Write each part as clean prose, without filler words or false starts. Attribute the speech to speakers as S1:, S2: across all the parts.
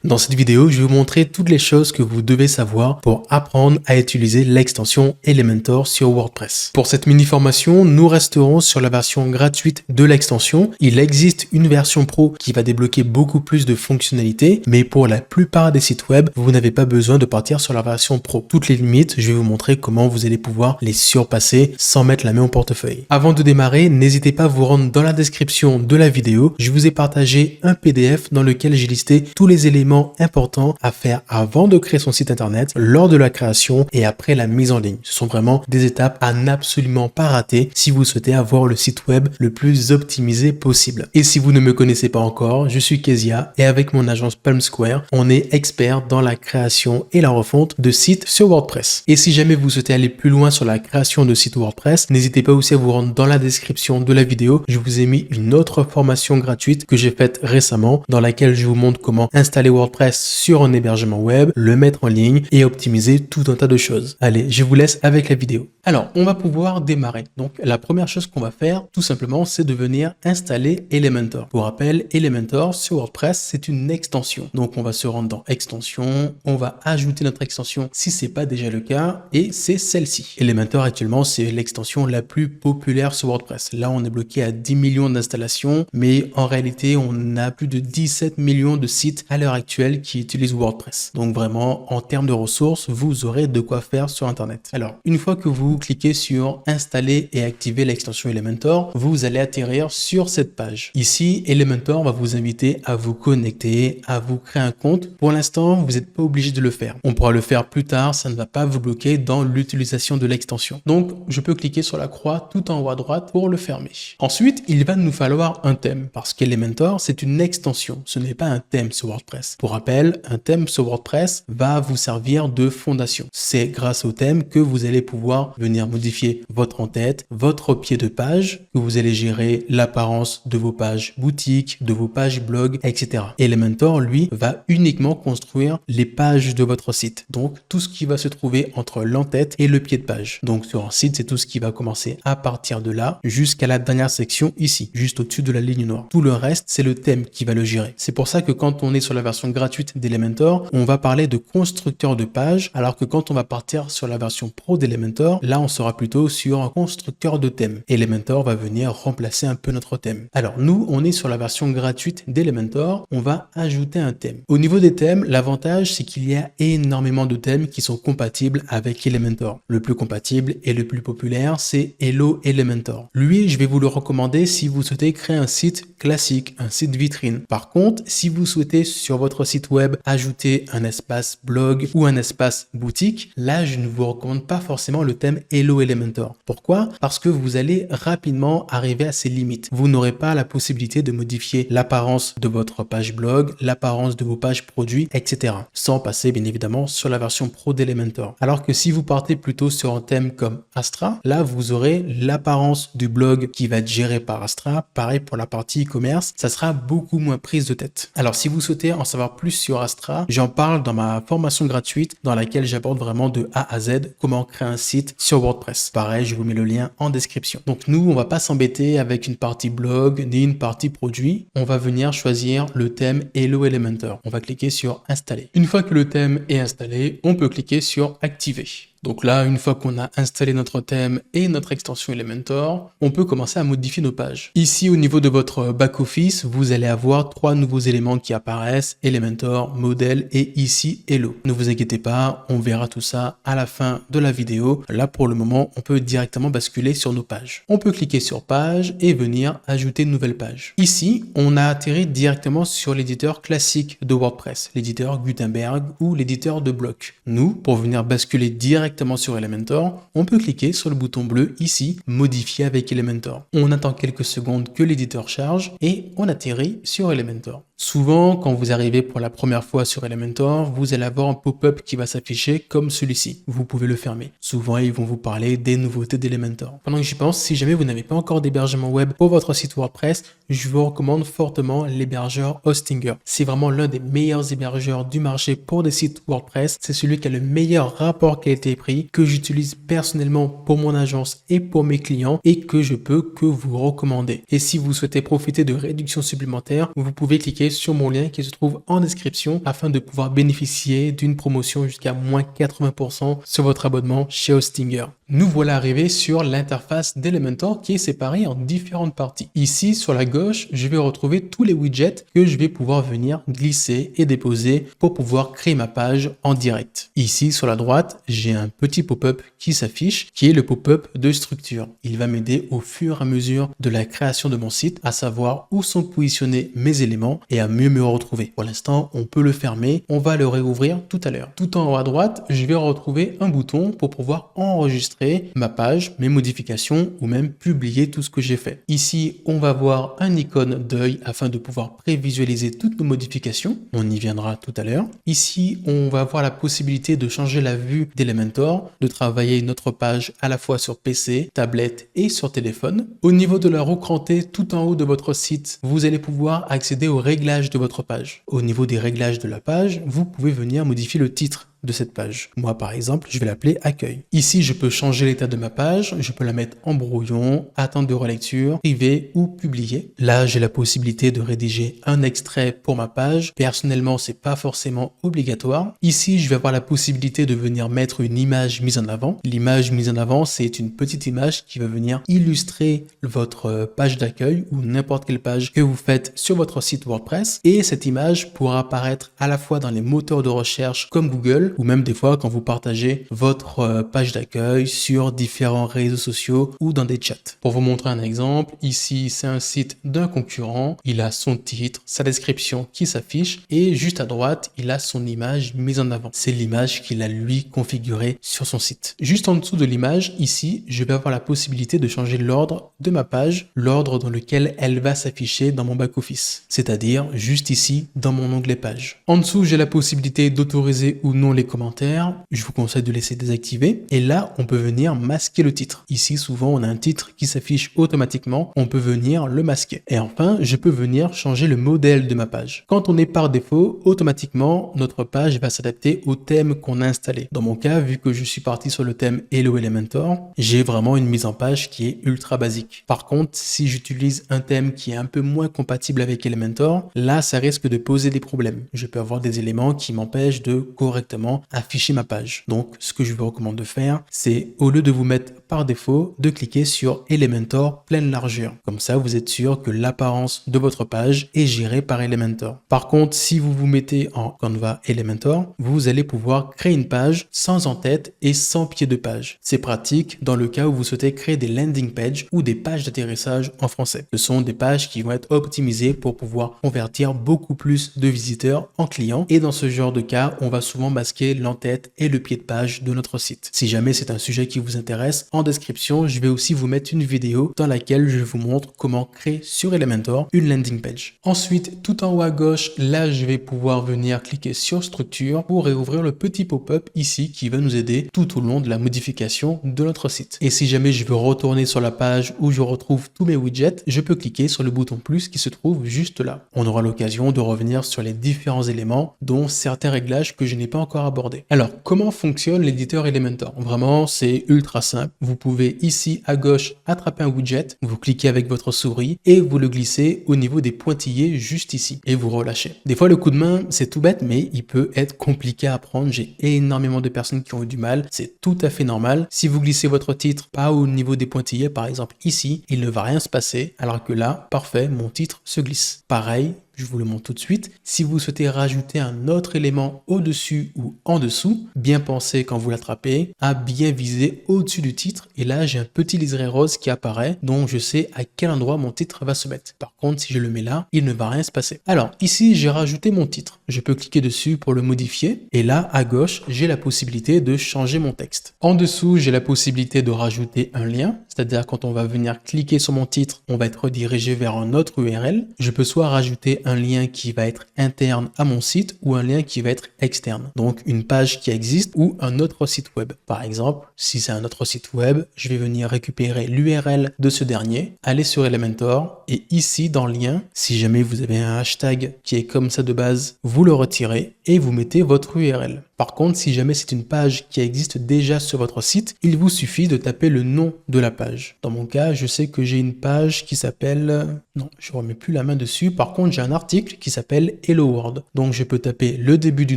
S1: Dans cette vidéo, je vais vous montrer toutes les choses que vous devez savoir pour apprendre à utiliser l'extension Elementor sur WordPress. Pour cette mini-formation, nous resterons sur la version gratuite de l'extension. Il existe une version pro qui va débloquer beaucoup plus de fonctionnalités, mais pour la plupart des sites web, vous n'avez pas besoin de partir sur la version pro. Toutes les limites, je vais vous montrer comment vous allez pouvoir les surpasser sans mettre la main au portefeuille. Avant de démarrer, n'hésitez pas à vous rendre dans la description de la vidéo. Je vous ai partagé un PDF dans lequel j'ai listé tous les éléments importants à faire avant de créer son site internet, lors de la création et après la mise en ligne. Ce sont vraiment des étapes à n'absolument pas rater si vous souhaitez avoir le site web le plus optimisé possible. Et si vous ne me connaissez pas encore, je suis Kezia et avec mon agence Palm Square, on est expert dans la création et la refonte de sites sur WordPress. Et si jamais vous souhaitez aller plus loin sur la création de sites WordPress, n'hésitez pas aussi à vous rendre dans la description de la vidéo. Je vous ai mis une autre formation gratuite que j'ai faite récemment dans laquelle je vous montre comment installer WordPress sur un hébergement web, le mettre en ligne et optimiser tout un tas de choses. Allez, je vous laisse avec la vidéo. Alors, on va pouvoir démarrer. Donc, la première chose qu'on va faire, tout simplement, c'est de venir installer Elementor. Pour rappel, Elementor sur WordPress, c'est une extension. Donc, on va se rendre dans Extension, on va ajouter notre extension si c'est pas déjà le cas, et c'est celle-ci. Elementor, actuellement, c'est l'extension la plus populaire sur WordPress. Là, on est bloqué à 10 millions d'installations, mais en réalité, on a plus de 17 millions de sites à l'heure actuelle qui utilisent WordPress. Donc vraiment, en termes de ressources, vous aurez de quoi faire sur Internet. Alors, une fois que vous cliquez sur installer et activer l'extension Elementor, vous allez atterrir sur cette page. Ici, Elementor va vous inviter à vous connecter, à vous créer un compte. Pour l'instant, vous n'êtes pas obligé de le faire. On pourra le faire plus tard, ça ne va pas vous bloquer dans l'utilisation de l'extension. Donc, je peux cliquer sur la croix tout en haut à droite pour le fermer. Ensuite, il va nous falloir un thème parce qu'Elementor, c'est une extension. Ce n'est pas un thème sur WordPress. Pour rappel, un thème sur WordPress va vous servir de fondation. C'est grâce au thème que vous allez pouvoir venir modifier votre en-tête, votre pied de page, que vous allez gérer l'apparence de vos pages boutiques, de vos pages blog, etc. Elementor, lui, va uniquement construire les pages de votre site. Donc, tout ce qui va se trouver entre l'en-tête et le pied de page. Donc, sur un site, c'est tout ce qui va commencer à partir de là jusqu'à la dernière section ici, juste au-dessus de la ligne noire. Tout le reste, c'est le thème qui va le gérer. C'est pour ça que quand on est sur la version gratuite d'Elementor, on va parler de constructeur de page, alors que quand on va partir sur la version pro d'Elementor, là on sera plutôt sur un constructeur de thème. Elementor va venir remplacer un peu notre thème. Alors nous, on est sur la version gratuite d'Elementor, on va ajouter un thème. Au niveau des thèmes, l'avantage c'est qu'il y a énormément de thèmes qui sont compatibles avec Elementor. Le plus compatible et le plus populaire, c'est Hello Elementor. Lui, je vais vous le recommander si vous souhaitez créer un site classique, un site vitrine. Par contre, si vous souhaitez sur votre site web ajouter un espace blog ou un espace boutique, là je ne vous recommande pas forcément le thème Hello Elementor. Pourquoi? Parce que vous allez rapidement arriver à ses limites. Vous n'aurez pas la possibilité de modifier l'apparence de votre page blog, l'apparence de vos pages produits, etc. Sans passer bien évidemment sur la version pro d'Elementor. Alors que si vous partez plutôt sur un thème comme Astra, là vous aurez l'apparence du blog qui va être géré par Astra. Pareil pour la partie e-commerce, ça sera beaucoup moins prise de tête. Alors si vous souhaitez en savoir plus sur Astra, j'en parle dans ma formation gratuite dans laquelle j'aborde vraiment de A à Z comment créer un site sur WordPress. Pareil, je vous mets le lien en description. Donc nous, on va pas s'embêter avec une partie blog ni une partie produit. On va venir choisir le thème Hello Elementor. On va cliquer sur installer. Une fois que le thème est installé, on peut cliquer sur activer. Donc là, une fois qu'on a installé notre thème et notre extension Elementor, on peut commencer à modifier nos pages. Ici, au niveau de votre back-office, vous allez avoir 3 nouveaux éléments qui apparaissent, Elementor, modèle et ici Hello. Ne vous inquiétez pas, on verra tout ça à la fin de la vidéo. Là, pour le moment, on peut directement basculer sur nos pages. On peut cliquer sur page et venir ajouter une nouvelle page. Ici, on a atterri directement sur l'éditeur classique de WordPress, l'éditeur Gutenberg ou l'éditeur de blocs. Nous, pour venir basculer directement sur Elementor, on peut cliquer sur le bouton bleu ici, modifier avec Elementor. On attend quelques secondes que l'éditeur charge et on atterrit sur Elementor. Souvent, quand vous arrivez pour la première fois sur Elementor, vous allez avoir un pop-up qui va s'afficher comme celui-ci. Vous pouvez le fermer. Souvent, ils vont vous parler des nouveautés d'Elementor. Pendant que j'y pense, si jamais vous n'avez pas encore d'hébergement web pour votre site WordPress, je vous recommande fortement l'hébergeur Hostinger. C'est vraiment l'un des meilleurs hébergeurs du marché pour des sites WordPress. C'est celui qui a le meilleur rapport qualité prix que j'utilise personnellement pour mon agence et pour mes clients et que je peux que vous recommander. Et si vous souhaitez profiter de réductions supplémentaires, vous pouvez cliquer sur mon lien qui se trouve en description afin de pouvoir bénéficier d'une promotion jusqu'à moins 80% sur votre abonnement chez Hostinger. Nous voilà arrivés sur l'interface d'Elementor qui est séparée en différentes parties. Ici, sur la gauche, je vais retrouver tous les widgets que je vais pouvoir venir glisser et déposer pour pouvoir créer ma page en direct. Ici, sur la droite, j'ai un petit pop-up qui s'affiche, qui est le pop-up de structure. Il va m'aider au fur et à mesure de la création de mon site à savoir où sont positionnés mes éléments et à mieux me retrouver. Pour l'instant, on peut le fermer. On va le réouvrir tout à l'heure. Tout en haut à droite, je vais retrouver un bouton pour pouvoir enregistrer ma page, mes modifications ou même publier tout ce que j'ai fait. Ici, on va voir un icône d'œil afin de pouvoir prévisualiser toutes nos modifications. On y viendra tout à l'heure. Ici, on va avoir la possibilité de changer la vue d'Elementor, de travailler notre page à la fois sur PC, tablette et sur téléphone. Au niveau de la roue crantée, tout en haut de votre site, vous allez pouvoir accéder aux réglages de votre page. Au niveau des réglages de la page, vous pouvez venir modifier le titre de cette page. Moi, par exemple, je vais l'appeler accueil. Ici, je peux changer l'état de ma page. Je peux la mettre en brouillon, attente de relecture, privé ou publié. Là, j'ai la possibilité de rédiger un extrait pour ma page. Personnellement, c'est pas forcément obligatoire. Ici, je vais avoir la possibilité de venir mettre une image mise en avant. L'image mise en avant, c'est une petite image qui va venir illustrer votre page d'accueil ou n'importe quelle page que vous faites sur votre site WordPress. Et cette image pourra apparaître à la fois dans les moteurs de recherche comme Google ou même des fois quand vous partagez votre page d'accueil sur différents réseaux sociaux ou dans des chats. Pour vous montrer un exemple, ici c'est un site d'un concurrent, il a son titre, sa description qui s'affiche et juste à droite, il a son image mise en avant. C'est l'image qu'il a lui configurée sur son site. Juste en dessous de l'image, ici, je vais avoir la possibilité de changer l'ordre de ma page, l'ordre dans lequel elle va s'afficher dans mon back-office, c'est-à-dire juste ici dans mon onglet page. En dessous, j'ai la possibilité d'autoriser ou non les commentaires. Je vous conseille de laisser désactiver. Et là, on peut venir masquer le titre. Ici, souvent, on a un titre qui s'affiche automatiquement. On peut venir le masquer. Et enfin, je peux venir changer le modèle de ma page. Quand on est par défaut, automatiquement, notre page va s'adapter au thème qu'on a installé. Dans mon cas, vu que je suis parti sur le thème Hello Elementor, j'ai vraiment une mise en page qui est ultra basique. Par contre, si j'utilise un thème qui est un peu moins compatible avec Elementor, là, ça risque de poser des problèmes. Je peux avoir des éléments qui m'empêchent de correctement afficher ma page. Donc, ce que je vous recommande de faire, c'est au lieu de vous mettre par défaut, de cliquer sur Elementor pleine largeur. Comme ça, vous êtes sûr que l'apparence de votre page est gérée par Elementor. Par contre, si vous vous mettez en Canva Elementor, vous allez pouvoir créer une page sans en-tête et sans pied de page. C'est pratique dans le cas où vous souhaitez créer des landing pages ou des pages d'atterrissage en français. Ce sont des pages qui vont être optimisées pour pouvoir convertir beaucoup plus de visiteurs en clients. Et dans ce genre de cas, on va souvent masquer l'en-tête et le pied de page de notre site. Si jamais c'est un sujet qui vous intéresse, en description, je vais aussi vous mettre une vidéo dans laquelle je vous montre comment créer sur Elementor une landing page. Ensuite, tout en haut à gauche, là, je vais pouvoir venir cliquer sur structure pour réouvrir le petit pop-up ici qui va nous aider tout au long de la modification de notre site. Et si jamais je veux retourner sur la page où je retrouve tous mes widgets, je peux cliquer sur le bouton plus qui se trouve juste là. On aura l'occasion de revenir sur les différents éléments, dont certains réglages que je n'ai pas encore abordés. Alors, comment fonctionne l'éditeur Elementor? Vraiment, c'est ultra simple. Vous pouvez ici à gauche attraper un widget, vous cliquez avec votre souris et vous le glissez au niveau des pointillés juste ici et vous relâchez. Des fois, le coup de main, c'est tout bête, mais il peut être compliqué à apprendre. J'ai énormément de personnes qui ont eu du mal. C'est tout à fait normal. Si vous glissez votre titre pas au niveau des pointillés, par exemple ici, il ne va rien se passer, alors que là, parfait, mon titre se glisse. Pareil, je vous le montre tout de suite. Si vous souhaitez rajouter un autre élément au-dessus ou en dessous, bien pensez quand vous l'attrapez à bien viser au-dessus du titre. Et là, j'ai un petit liseré rose qui apparaît, donc je sais à quel endroit mon titre va se mettre. Par contre, si je le mets là, il ne va rien se passer. Alors, ici, j'ai rajouté mon titre. Je peux cliquer dessus pour le modifier. Et là, à gauche, j'ai la possibilité de changer mon texte. En dessous, j'ai la possibilité de rajouter un lien. C'est-à-dire, quand on va venir cliquer sur mon titre, on va être redirigé vers un autre URL. Je peux soit rajouter un lien qui va être interne à mon site ou un lien qui va être externe. Donc une page qui existe ou un autre site web. Par exemple, si c'est un autre site web, je vais venir récupérer l'URL de ce dernier, aller sur Elementor et ici dans lien, si jamais vous avez un hashtag qui est comme ça de base, vous le retirez et vous mettez votre URL. Par contre, si jamais c'est une page qui existe déjà sur votre site, il vous suffit de taper le nom de la page. Dans mon cas, je sais que j'ai une page qui s'appelle... Non, je ne remets plus la main dessus. Par contre, j'ai un article qui s'appelle Hello World. Donc, je peux taper le début du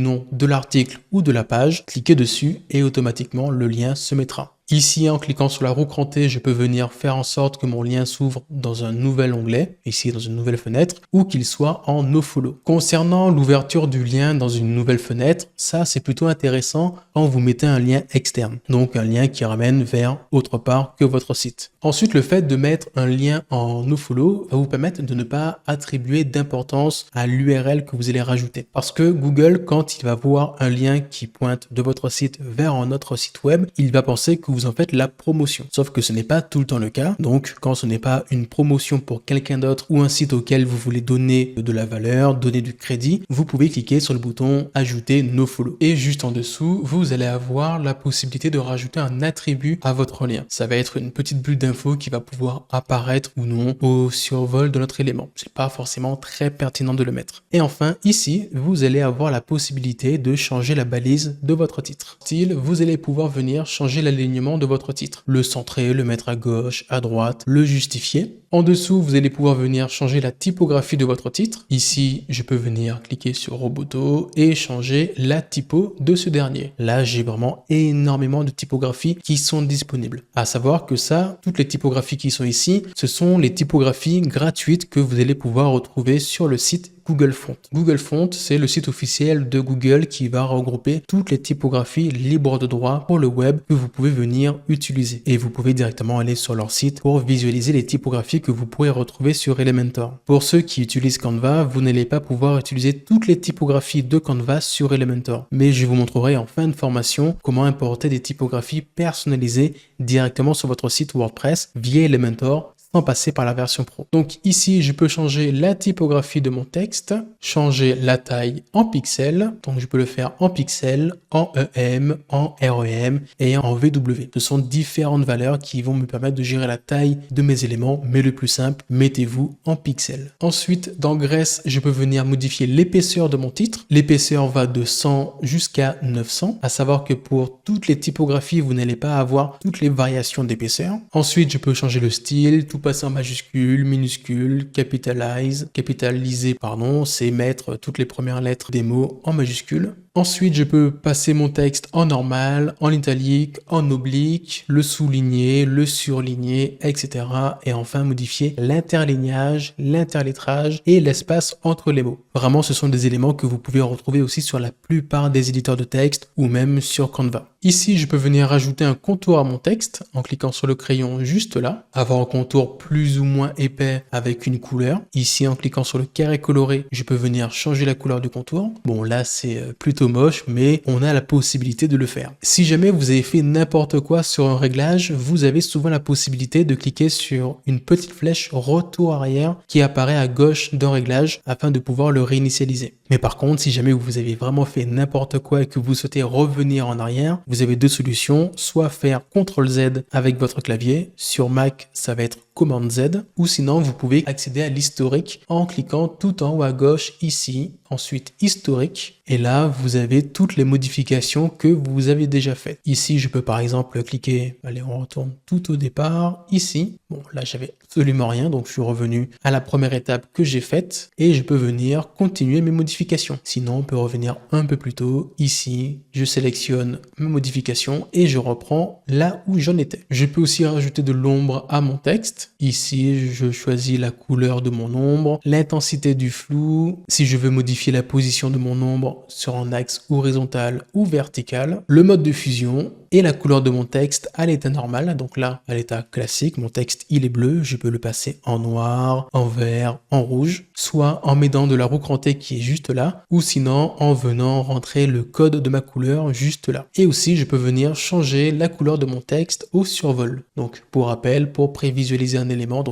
S1: nom de l'article ou de la page, cliquer dessus et automatiquement, le lien se mettra. Ici, en cliquant sur la roue crantée, je peux venir faire en sorte que mon lien s'ouvre dans un nouvel onglet, ici dans une nouvelle fenêtre, ou qu'il soit en nofollow. Concernant l'ouverture du lien dans une nouvelle fenêtre, ça c'est plutôt intéressant quand vous mettez un lien externe, donc un lien qui ramène vers autre part que votre site. Ensuite, le fait de mettre un lien en nofollow va vous permettre de ne pas attribuer d'importance à l'URL que vous allez rajouter. Parce que Google, quand il va voir un lien qui pointe de votre site vers un autre site web, il va penser que vous en faites la promotion. Sauf que ce n'est pas tout le temps le cas. Donc, quand ce n'est pas une promotion pour quelqu'un d'autre ou un site auquel vous voulez donner de la valeur, donner du crédit, vous pouvez cliquer sur le bouton ajouter nofollow. Et juste en dessous, vous allez avoir la possibilité de rajouter un attribut à votre lien. Ça va être une petite bulle d'info qui va pouvoir apparaître ou non au survol de notre élément. C'est pas forcément très pertinent de le mettre. Et enfin, ici, vous allez avoir la possibilité de changer la balise de votre titre. Style, vous allez pouvoir venir changer l'alignement de votre titre. Le centrer, le mettre à gauche, à droite, le justifier. En dessous, vous allez pouvoir venir changer la typographie de votre titre. Ici, je peux venir cliquer sur Roboto et changer la typo de ce dernier. Là, j'ai vraiment énormément de typographies qui sont disponibles. À savoir que ça, toutes les typographies qui sont ici, ce sont les typographies gratuites que vous allez pouvoir retrouver sur le site Google Fonts. Google Fonts, c'est le site officiel de Google qui va regrouper toutes les typographies libres de droit pour le web que vous pouvez venir utiliser. Et vous pouvez directement aller sur leur site pour visualiser les typographies que vous pourrez retrouver sur Elementor. Pour ceux qui utilisent Canva, vous n'allez pas pouvoir utiliser toutes les typographies de Canva sur Elementor. Mais je vous montrerai en fin de formation comment importer des typographies personnalisées directement sur votre site WordPress via Elementor, sans passer par la version pro. Donc ici, je peux changer la typographie de mon texte, changer la taille en pixels, donc je peux le faire en pixels, en EM, en REM et en VW. Ce sont différentes valeurs qui vont me permettre de gérer la taille de mes éléments, mais le plus simple, mettez-vous en pixels. Ensuite, dans Grace, je peux venir modifier l'épaisseur de mon titre. L'épaisseur va de 100 jusqu'à 900, à savoir que pour toutes les typographies, vous n'allez pas avoir toutes les variations d'épaisseur. Ensuite, je peux changer le style, tout passer en majuscule, minuscule, capitaliser, c'est mettre toutes les premières lettres des mots en majuscule. Ensuite, je peux passer mon texte en normal, en italique, en oblique, le souligner, le surligner, etc. Et enfin, modifier l'interlignage, l'interlettrage et l'espace entre les mots. Vraiment, ce sont des éléments que vous pouvez retrouver aussi sur la plupart des éditeurs de texte ou même sur Canva. Ici, je peux venir rajouter un contour à mon texte en cliquant sur le crayon juste là, avoir un contour plus ou moins épais avec une couleur. Ici, en cliquant sur le carré coloré, je peux venir changer la couleur du contour. Bon, là, c'est plutôt moche, mais on a la possibilité de le faire. Si jamais vous avez fait n'importe quoi sur un réglage, vous avez souvent la possibilité de cliquer sur une petite flèche retour arrière qui apparaît à gauche d'un réglage afin de pouvoir le réinitialiser. Mais par contre, si jamais vous avez vraiment fait n'importe quoi et que vous souhaitez revenir en arrière, vous avez deux solutions, soit faire CTRL-Z avec votre clavier, sur Mac ça va être Command-Z, ou sinon vous pouvez accéder à l'historique en cliquant tout en haut à gauche ici, ensuite historique, et là vous avez toutes les modifications que vous avez déjà faites. Ici je peux par exemple cliquer, allez on retourne tout au départ, ici, bon là j'avais absolument rien, donc je suis revenu à la première étape que j'ai faite, et je peux venir continuer mes modifications. Sinon on peut revenir un peu plus tôt, ici, je sélectionne mes modifications et je reprends là où j'en étais. Je peux aussi rajouter de l'ombre à mon texte. Ici, je choisis la couleur de mon ombre, l'intensité du flou, si je veux modifier la position de mon ombre sur un axe horizontal ou vertical, le mode de fusion et la couleur de mon texte à l'état normal. Donc là, à l'état classique, mon texte il est bleu, je peux le passer en noir, en vert, en rouge, soit en mettant de la roue crantée qui est juste là, ou sinon en venant rentrer le code de ma couleur juste là. Et aussi, je peux venir changer la couleur de mon texte au survol. Donc pour rappel, pour prévisualiser un élément,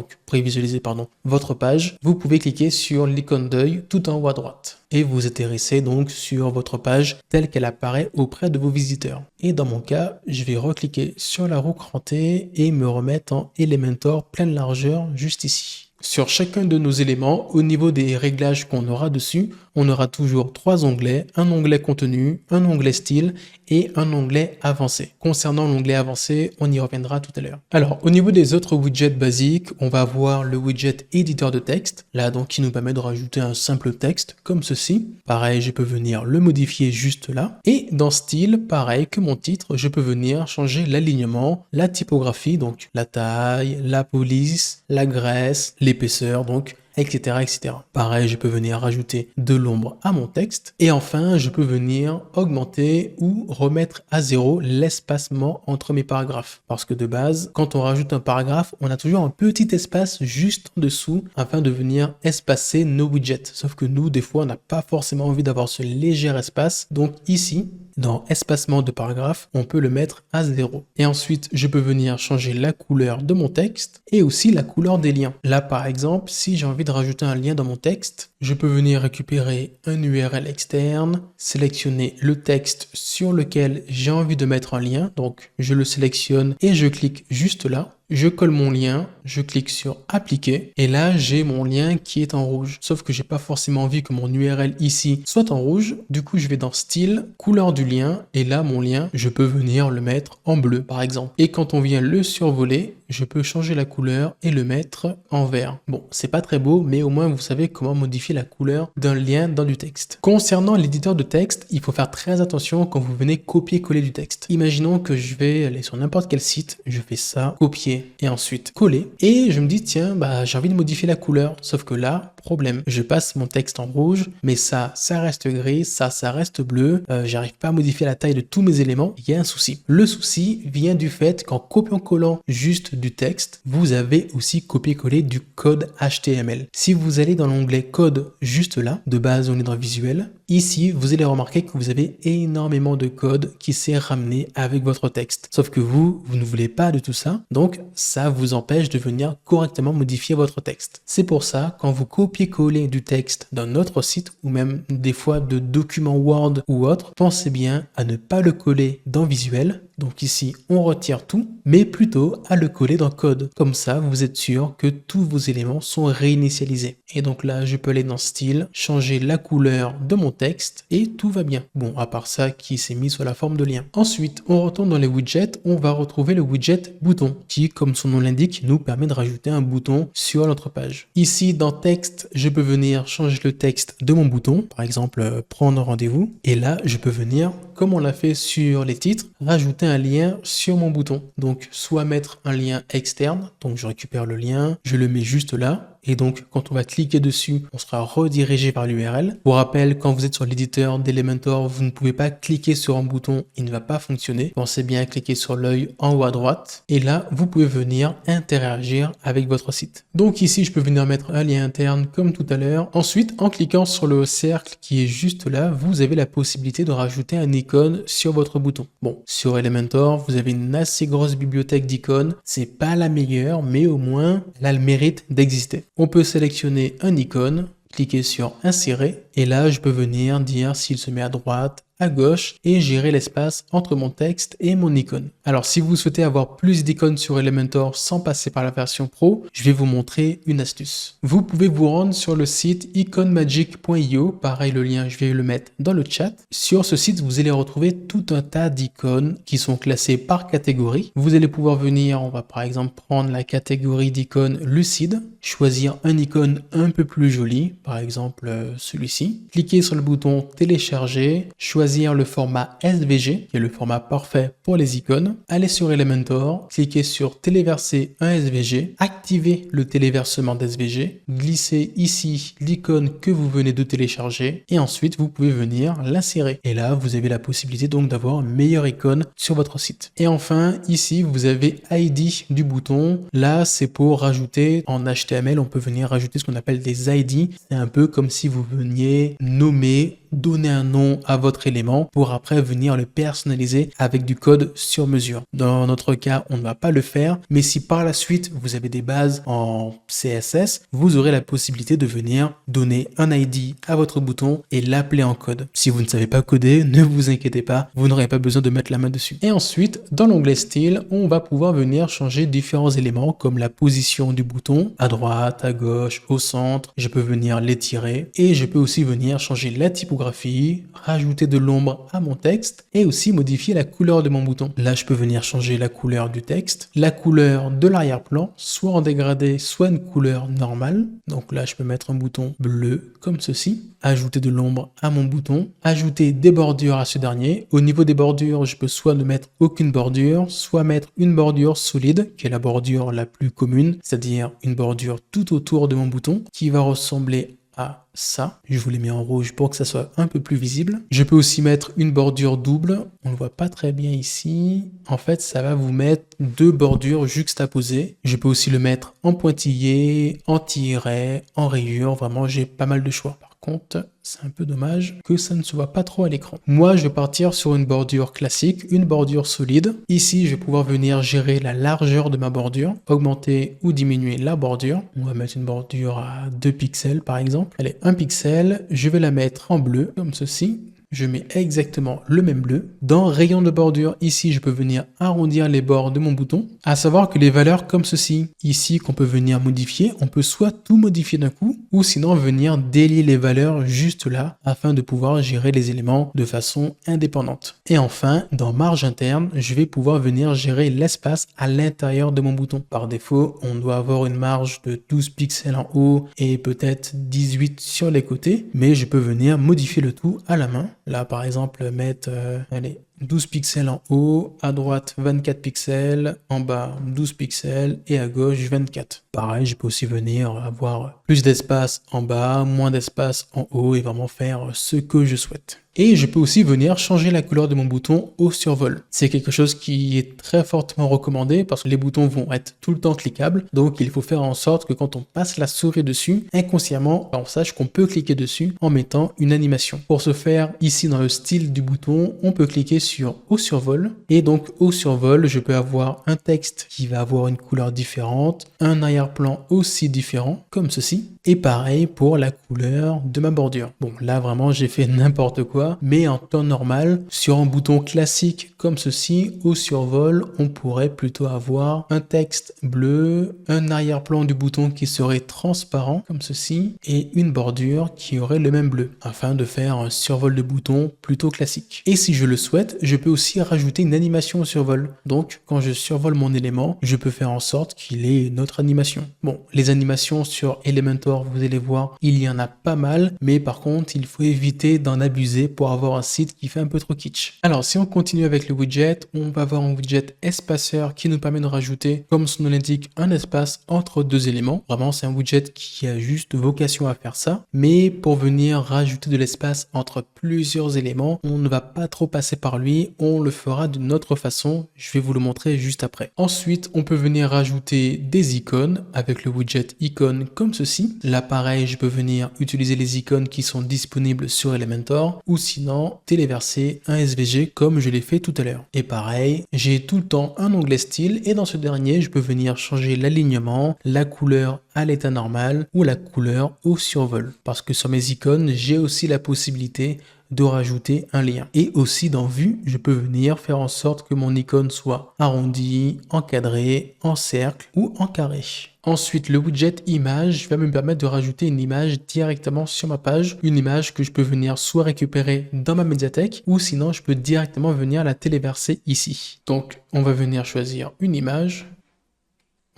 S1: votre page, vous pouvez cliquer sur l'icône d'œil tout en haut à droite. Et vous atterrissez donc sur votre page telle qu'elle apparaît auprès de vos visiteurs. Et dans mon cas, je vais recliquer sur la roue crantée et me remettre en Elementor pleine largeur juste ici. Sur chacun de nos éléments, au niveau des réglages qu'on aura dessus, on aura toujours 3 onglets, un onglet contenu, un onglet style et un onglet avancé. Concernant l'onglet avancé, on y reviendra tout à l'heure. Alors, au niveau des autres widgets basiques, on va avoir le widget éditeur de texte, là donc qui nous permet de rajouter un simple texte comme ceci. Pareil, je peux venir le modifier juste là. Et dans style, pareil que mon titre, je peux venir changer l'alignement, la typographie, donc la taille, la police, la graisse, l'épaisseur, donc etc., etc. Pareil, je peux venir rajouter de l'ombre à mon texte. Et enfin, je peux venir augmenter ou remettre à 0 l'espacement entre mes paragraphes. Parce que de base, quand on rajoute un paragraphe, on a toujours un petit espace juste en dessous afin de venir espacer nos widgets. Sauf que nous, des fois, on n'a pas forcément envie d'avoir ce léger espace. Donc ici, dans espacement de paragraphe, on peut le mettre à 0. Et ensuite, je peux venir changer la couleur de mon texte et aussi la couleur des liens. Là, par exemple, si j'ai envie de rajouter un lien dans mon texte, je peux venir récupérer un URL externe, sélectionner le texte sur lequel j'ai envie de mettre un lien. Donc, je le sélectionne et je clique juste là. Je colle mon lien, je clique sur appliquer et là j'ai mon lien qui est en rouge. Sauf que j'ai pas forcément envie que mon URL ici soit en rouge. Du coup je vais dans style, couleur du lien et là mon lien je peux venir le mettre en bleu par exemple. Et quand on vient le survoler, je peux changer la couleur et le mettre en vert. Bon, c'est pas très beau, mais au moins vous savez comment modifier la couleur d'un lien dans du texte. Concernant l'éditeur de texte, il faut faire très attention quand vous venez copier-coller du texte. Imaginons que je vais aller sur n'importe quel site, je fais ça, copier et ensuite coller. Et je me dis, tiens, j'ai envie de modifier la couleur. Sauf que là, problème, je passe mon texte en rouge, mais ça reste gris, ça reste bleu. J'arrive pas à modifier la taille de tous mes éléments. Il y a un souci. Le souci vient du fait qu'en copiant-collant juste du texte, vous avez aussi copié-collé du code HTML. Si vous allez dans l'onglet code juste là, de base on est dans visuel, ici vous allez remarquer que vous avez énormément de code qui s'est ramené avec votre texte. Sauf que vous ne voulez pas de tout ça, donc ça vous empêche de venir correctement modifier votre texte. C'est pour ça, quand vous copiez-collez du texte d'un autre site, ou même des fois de documents Word ou autre, pensez bien à ne pas le coller dans visuel. Donc ici, on retire tout, mais plutôt à le coller dans code. Comme ça, vous êtes sûr que tous vos éléments sont réinitialisés. Et donc là, je peux aller dans style, changer la couleur de mon texte et tout va bien. Bon, à part ça qui s'est mis sous la forme de lien. Ensuite, on retourne dans les widgets, on va retrouver le widget bouton qui, comme son nom l'indique, nous permet de rajouter un bouton sur notre page. Ici, dans texte, je peux venir changer le texte de mon bouton, par exemple, prendre rendez-vous. Et là, je peux venir, comme on l'a fait sur les titres, rajouter un lien sur mon bouton. Donc, soit mettre un lien externe, donc je récupère le lien, je le mets juste là. Et donc, quand on va cliquer dessus, on sera redirigé par l'URL. Pour rappel, quand vous êtes sur l'éditeur d'Elementor, vous ne pouvez pas cliquer sur un bouton, il ne va pas fonctionner. Pensez bien à cliquer sur l'œil en haut à droite. Et là, vous pouvez venir interagir avec votre site. Donc ici, je peux venir mettre un lien interne comme tout à l'heure. Ensuite, en cliquant sur le cercle qui est juste là, vous avez la possibilité de rajouter un icône sur votre bouton. Bon, sur Elementor, vous avez une assez grosse bibliothèque d'icônes. C'est pas la meilleure, mais au moins, elle a le mérite d'exister. On peut sélectionner un icône, cliquer sur insérer et là je peux venir dire s'il se met à droite, à gauche et gérer l'espace entre mon texte et mon icône. Alors si vous souhaitez avoir plus d'icônes sur Elementor sans passer par la version pro, je vais vous montrer une astuce. Vous pouvez vous rendre sur le site iconmagic.io, pareil le lien je vais le mettre dans le chat. Sur ce site vous allez retrouver tout un tas d'icônes qui sont classées par catégorie. Vous allez pouvoir venir, on va par exemple prendre la catégorie d'icônes lucide, choisir un icône un peu plus joli, par exemple celui-ci. Cliquez sur le bouton télécharger, choisir le format SVG, qui est le format parfait pour les icônes. Allez sur Elementor, cliquez sur téléverser un SVG, activez le téléversement d'SVG, glissez ici l'icône que vous venez de télécharger et ensuite vous pouvez venir l'insérer. Et là, vous avez la possibilité donc d'avoir une meilleure icône sur votre site. Et enfin, ici, vous avez ID du bouton. Là, c'est pour rajouter en HTML, on peut venir rajouter ce qu'on appelle des ID. C'est un peu comme si vous veniez nommer donner un nom à votre élément pour après venir le personnaliser avec du code sur mesure. Dans notre cas, on ne va pas le faire, mais si par la suite vous avez des bases en CSS, vous aurez la possibilité de venir donner un ID à votre bouton et l'appeler en code. Si vous ne savez pas coder, ne vous inquiétez pas, vous n'aurez pas besoin de mettre la main dessus. Et ensuite, dans l'onglet style, on va pouvoir venir changer différents éléments comme la position du bouton, à droite, à gauche, au centre. Je peux venir l'étirer et je peux aussi venir changer la typographie, rajouter de l'ombre à mon texte et aussi modifier la couleur de mon bouton. Là, je peux venir changer la couleur du texte, la couleur de l'arrière-plan, soit en dégradé, soit une couleur normale. Donc là, je peux mettre un bouton bleu comme ceci, ajouter de l'ombre à mon bouton, ajouter des bordures à ce dernier. Au niveau des bordures, je peux soit ne mettre aucune bordure, soit mettre une bordure solide, qui est la bordure la plus commune, c'est-à-dire une bordure tout autour de mon bouton, qui va ressembler à ça. Je vous l'ai mis en rouge pour que ça soit un peu plus visible. Je peux aussi mettre une bordure double. On ne le voit pas très bien ici. En fait, ça va vous mettre deux bordures juxtaposées. Je peux aussi le mettre en pointillé, en tiret, en rayure. Vraiment, j'ai pas mal de choix. Par contre, c'est un peu dommage que ça ne se voit pas trop à l'écran. Moi, je vais partir sur une bordure classique, une bordure solide. Ici, je vais pouvoir venir gérer la largeur de ma bordure, augmenter ou diminuer la bordure. On va mettre une bordure à 2 pixels par exemple. Allez, 1 pixel, je vais la mettre en bleu, comme ceci. Je mets exactement le même bleu. Dans rayon de bordure, ici, je peux venir arrondir les bords de mon bouton. À savoir que les valeurs comme ceci, ici, qu'on peut venir modifier, on peut soit tout modifier d'un coup, ou sinon venir délier les valeurs juste là, afin de pouvoir gérer les éléments de façon indépendante. Et enfin, dans marge interne, je vais pouvoir venir gérer l'espace à l'intérieur de mon bouton. Par défaut, on doit avoir une marge de 12 pixels en haut et peut-être 18 sur les côtés, mais je peux venir modifier le tout à la main. Là, par exemple, mettre, allez, 12 pixels en haut, à droite 24 pixels, en bas 12 pixels et à gauche 24. Pareil, je peux aussi venir avoir plus d'espace en bas, moins d'espace en haut et vraiment faire ce que je souhaite. Et je peux aussi venir changer la couleur de mon bouton au survol. C'est quelque chose qui est très fortement recommandé parce que les boutons vont être tout le temps cliquables. Donc il faut faire en sorte que quand on passe la souris dessus, inconsciemment, on sache qu'on peut cliquer dessus en mettant une animation. Pour ce faire, ici dans le style du bouton, on peut cliquer sur au survol. Et donc au survol, je peux avoir un texte qui va avoir une couleur différente, un arrière-plan aussi différent, comme ceci. Et pareil pour la couleur de ma bordure. Bon, là vraiment j'ai fait n'importe quoi, mais en temps normal, sur un bouton classique comme ceci, au survol, on pourrait plutôt avoir un texte bleu, un arrière-plan du bouton qui serait transparent comme ceci, et une bordure qui aurait le même bleu, afin de faire un survol de bouton plutôt classique. Et si je le souhaite, je peux aussi rajouter une animation au survol. Donc, quand je survole mon élément, je peux faire en sorte qu'il ait une autre animation. Bon, les animations sur Elementor, vous allez voir, il y en a pas mal, mais par contre, il faut éviter d'en abuser pour avoir un site qui fait un peu trop kitsch. Alors, si on continue avec le widget, on va avoir un widget espaceur qui nous permet de rajouter, comme son nom l'indique, un espace entre deux éléments. Vraiment, c'est un widget qui a juste vocation à faire ça, mais pour venir rajouter de l'espace entre plusieurs éléments, on ne va pas trop passer par lui, on le fera d'une autre façon, je vais vous le montrer juste après. Ensuite, on peut venir rajouter des icônes avec le widget icône comme ceci. Là, pareil, je peux venir utiliser les icônes qui sont disponibles sur Elementor ou sinon téléverser un SVG comme je l'ai fait tout à l'heure. Et pareil, j'ai tout le temps un onglet style et dans ce dernier, je peux venir changer l'alignement, la couleur à l'état normal ou la couleur au survol. Parce que sur mes icônes, j'ai aussi la possibilité de rajouter un lien. Et aussi dans Vue, je peux venir faire en sorte que mon icône soit arrondi, encadré, en cercle ou en carré. Ensuite, le widget image va me permettre de rajouter une image directement sur ma page, une image que je peux venir soit récupérer dans ma médiathèque ou sinon je peux directement venir la téléverser ici. Donc, on va venir choisir une image.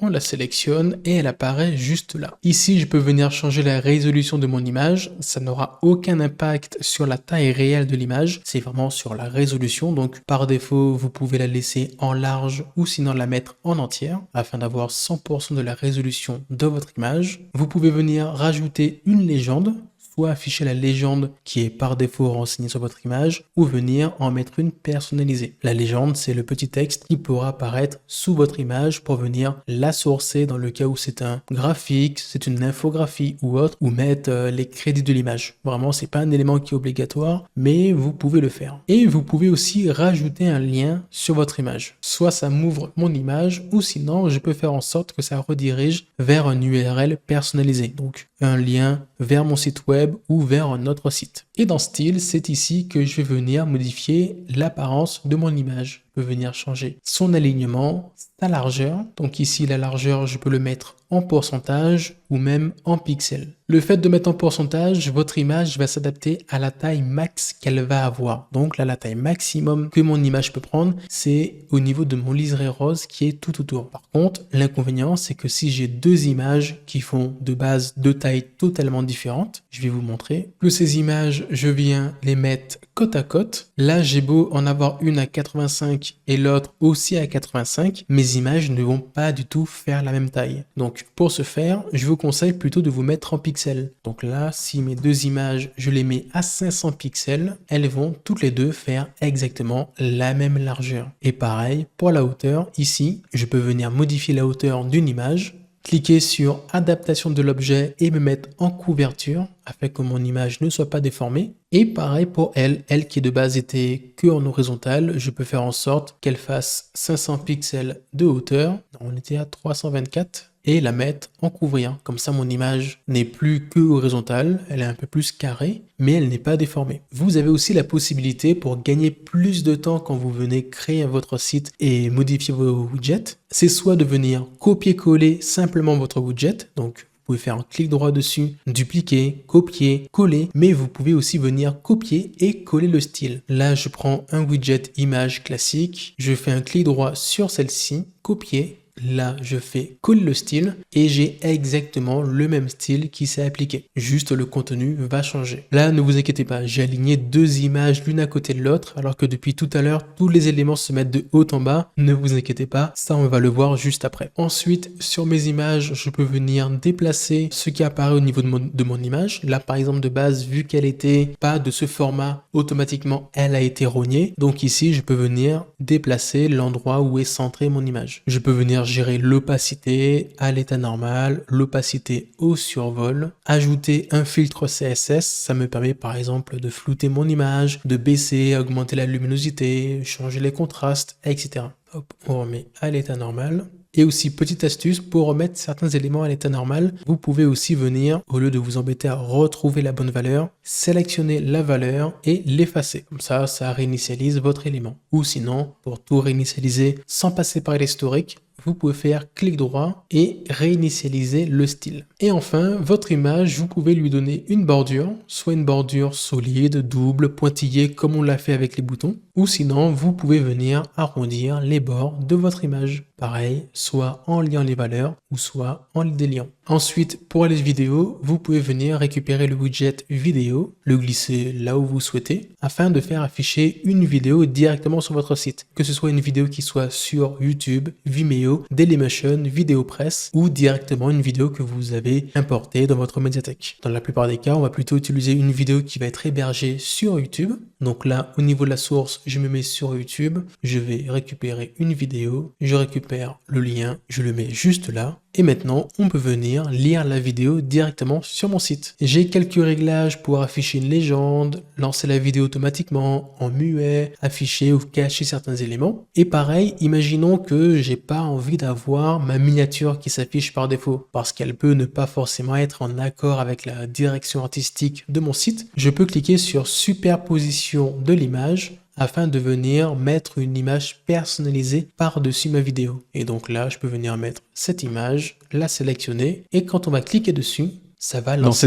S1: On la sélectionne et elle apparaît juste là. Ici, je peux venir changer la résolution de mon image. Ça n'aura aucun impact sur la taille réelle de l'image. C'est vraiment sur la résolution. Donc, par défaut, vous pouvez la laisser en large ou sinon la mettre en entière afin d'avoir 100% de la résolution de votre image. Vous pouvez venir rajouter une légende, soit afficher la légende qui est par défaut renseignée sur votre image ou venir en mettre une personnalisée. La légende, c'est le petit texte qui pourra apparaître sous votre image pour venir la sourcer dans le cas où c'est un graphique, c'est une infographie ou autre, ou mettre les crédits de l'image. Vraiment, c'est pas un élément qui est obligatoire, mais vous pouvez le faire. Et vous pouvez aussi rajouter un lien sur votre image. Soit ça m'ouvre mon image, ou sinon je peux faire en sorte que ça redirige vers un URL personnalisé. Donc un lien vers mon site web ou vers un autre site. Et dans Style, c'est ici que je vais venir modifier l'apparence de mon image. Je peux venir changer son alignement, sa largeur. Donc ici, la largeur, je peux le mettre en pourcentage ou même en pixels. Le fait de mettre en pourcentage, votre image va s'adapter à la taille max qu'elle va avoir. Donc là, la taille maximum que mon image peut prendre, c'est au niveau de mon liseré rose qui est tout autour. Par contre, l'inconvénient, c'est que si j'ai deux images qui font de base deux tailles totalement différentes, je vais vous montrer que ces images, je viens les mettre côte à côte. Là, j'ai beau en avoir une à 85 et l'autre aussi à 85, mes images ne vont pas du tout faire la même taille. Donc pour ce faire, je vous conseille plutôt de vous mettre en pixels. Donc là, si mes deux images, je les mets à 500 pixels, elles vont toutes les deux faire exactement la même largeur. Et pareil, pour la hauteur, ici, je peux venir modifier la hauteur d'une image, cliquer sur adaptation de l'objet et me mettre en couverture afin que mon image ne soit pas déformée. Et pareil pour elle qui de base était que en horizontal, je peux faire en sorte qu'elle fasse 500 pixels de hauteur. On était à 324 et la mettre en couvrir. Comme ça, mon image n'est plus que horizontale, elle est un peu plus carrée, mais elle n'est pas déformée. Vous avez aussi la possibilité pour gagner plus de temps quand vous venez créer votre site et modifier vos widgets. C'est soit de venir copier-coller simplement votre widget, donc vous pouvez faire un clic droit dessus, dupliquer, copier, coller, mais vous pouvez aussi venir copier et coller le style. Là, je prends un widget image classique, je fais un clic droit sur celle-ci, copier. Là, je fais coller le style et j'ai exactement le même style qui s'est appliqué. Juste le contenu va changer. Là, ne vous inquiétez pas, j'ai aligné deux images l'une à côté de l'autre alors que depuis tout à l'heure, tous les éléments se mettent de haut en bas. Ne vous inquiétez pas, ça on va le voir juste après. Ensuite, sur mes images, je peux venir déplacer ce qui apparaît au niveau de mon image. Là, par exemple, de base, vu qu'elle était pas de ce format, automatiquement, elle a été rognée. Donc ici, je peux venir déplacer l'endroit où est centrée mon image. Je peux venir gérer l'opacité à l'état normal, l'opacité au survol, ajouter un filtre CSS, ça me permet par exemple de flouter mon image, de baisser, augmenter la luminosité, changer les contrastes, etc. Hop, on remet à l'état normal. Et aussi, petite astuce, pour remettre certains éléments à l'état normal, vous pouvez aussi venir, au lieu de vous embêter à retrouver la bonne valeur, sélectionner la valeur et l'effacer. Comme ça réinitialise votre élément. Ou sinon, pour tout réinitialiser sans passer par l'historique, vous pouvez faire clic droit et réinitialiser le style. Et enfin, votre image, vous pouvez lui donner une bordure, soit une bordure solide, double, pointillée comme on l'a fait avec les boutons, ou sinon vous pouvez venir arrondir les bords de votre image. Pareil, soit en liant les valeurs ou soit en les déliant. Ensuite, pour les vidéos, vous pouvez venir récupérer le widget vidéo, le glisser là où vous souhaitez, afin de faire afficher une vidéo directement sur votre site. Que ce soit une vidéo qui soit sur YouTube, Vimeo, Dailymotion, VideoPress ou directement une vidéo que vous avez importée dans votre médiathèque. Dans la plupart des cas, on va plutôt utiliser une vidéo qui va être hébergée sur YouTube. Donc là, au niveau de la source, je me mets sur YouTube, je vais récupérer une vidéo, je récupère le lien, je le mets juste là. Et maintenant, on peut venir lire la vidéo directement sur mon site. J'ai quelques réglages pour afficher une légende, lancer la vidéo automatiquement, en muet, afficher ou cacher certains éléments. Et pareil, imaginons que j'ai pas envie d'avoir ma miniature qui s'affiche par défaut, parce qu'elle peut ne pas forcément être en accord avec la direction artistique de mon site. Je peux cliquer sur superposition de l'image, afin de venir mettre une image personnalisée par-dessus ma vidéo. Et donc là, je peux venir mettre cette image, la sélectionner, et quand on va cliquer dessus, ça va lancer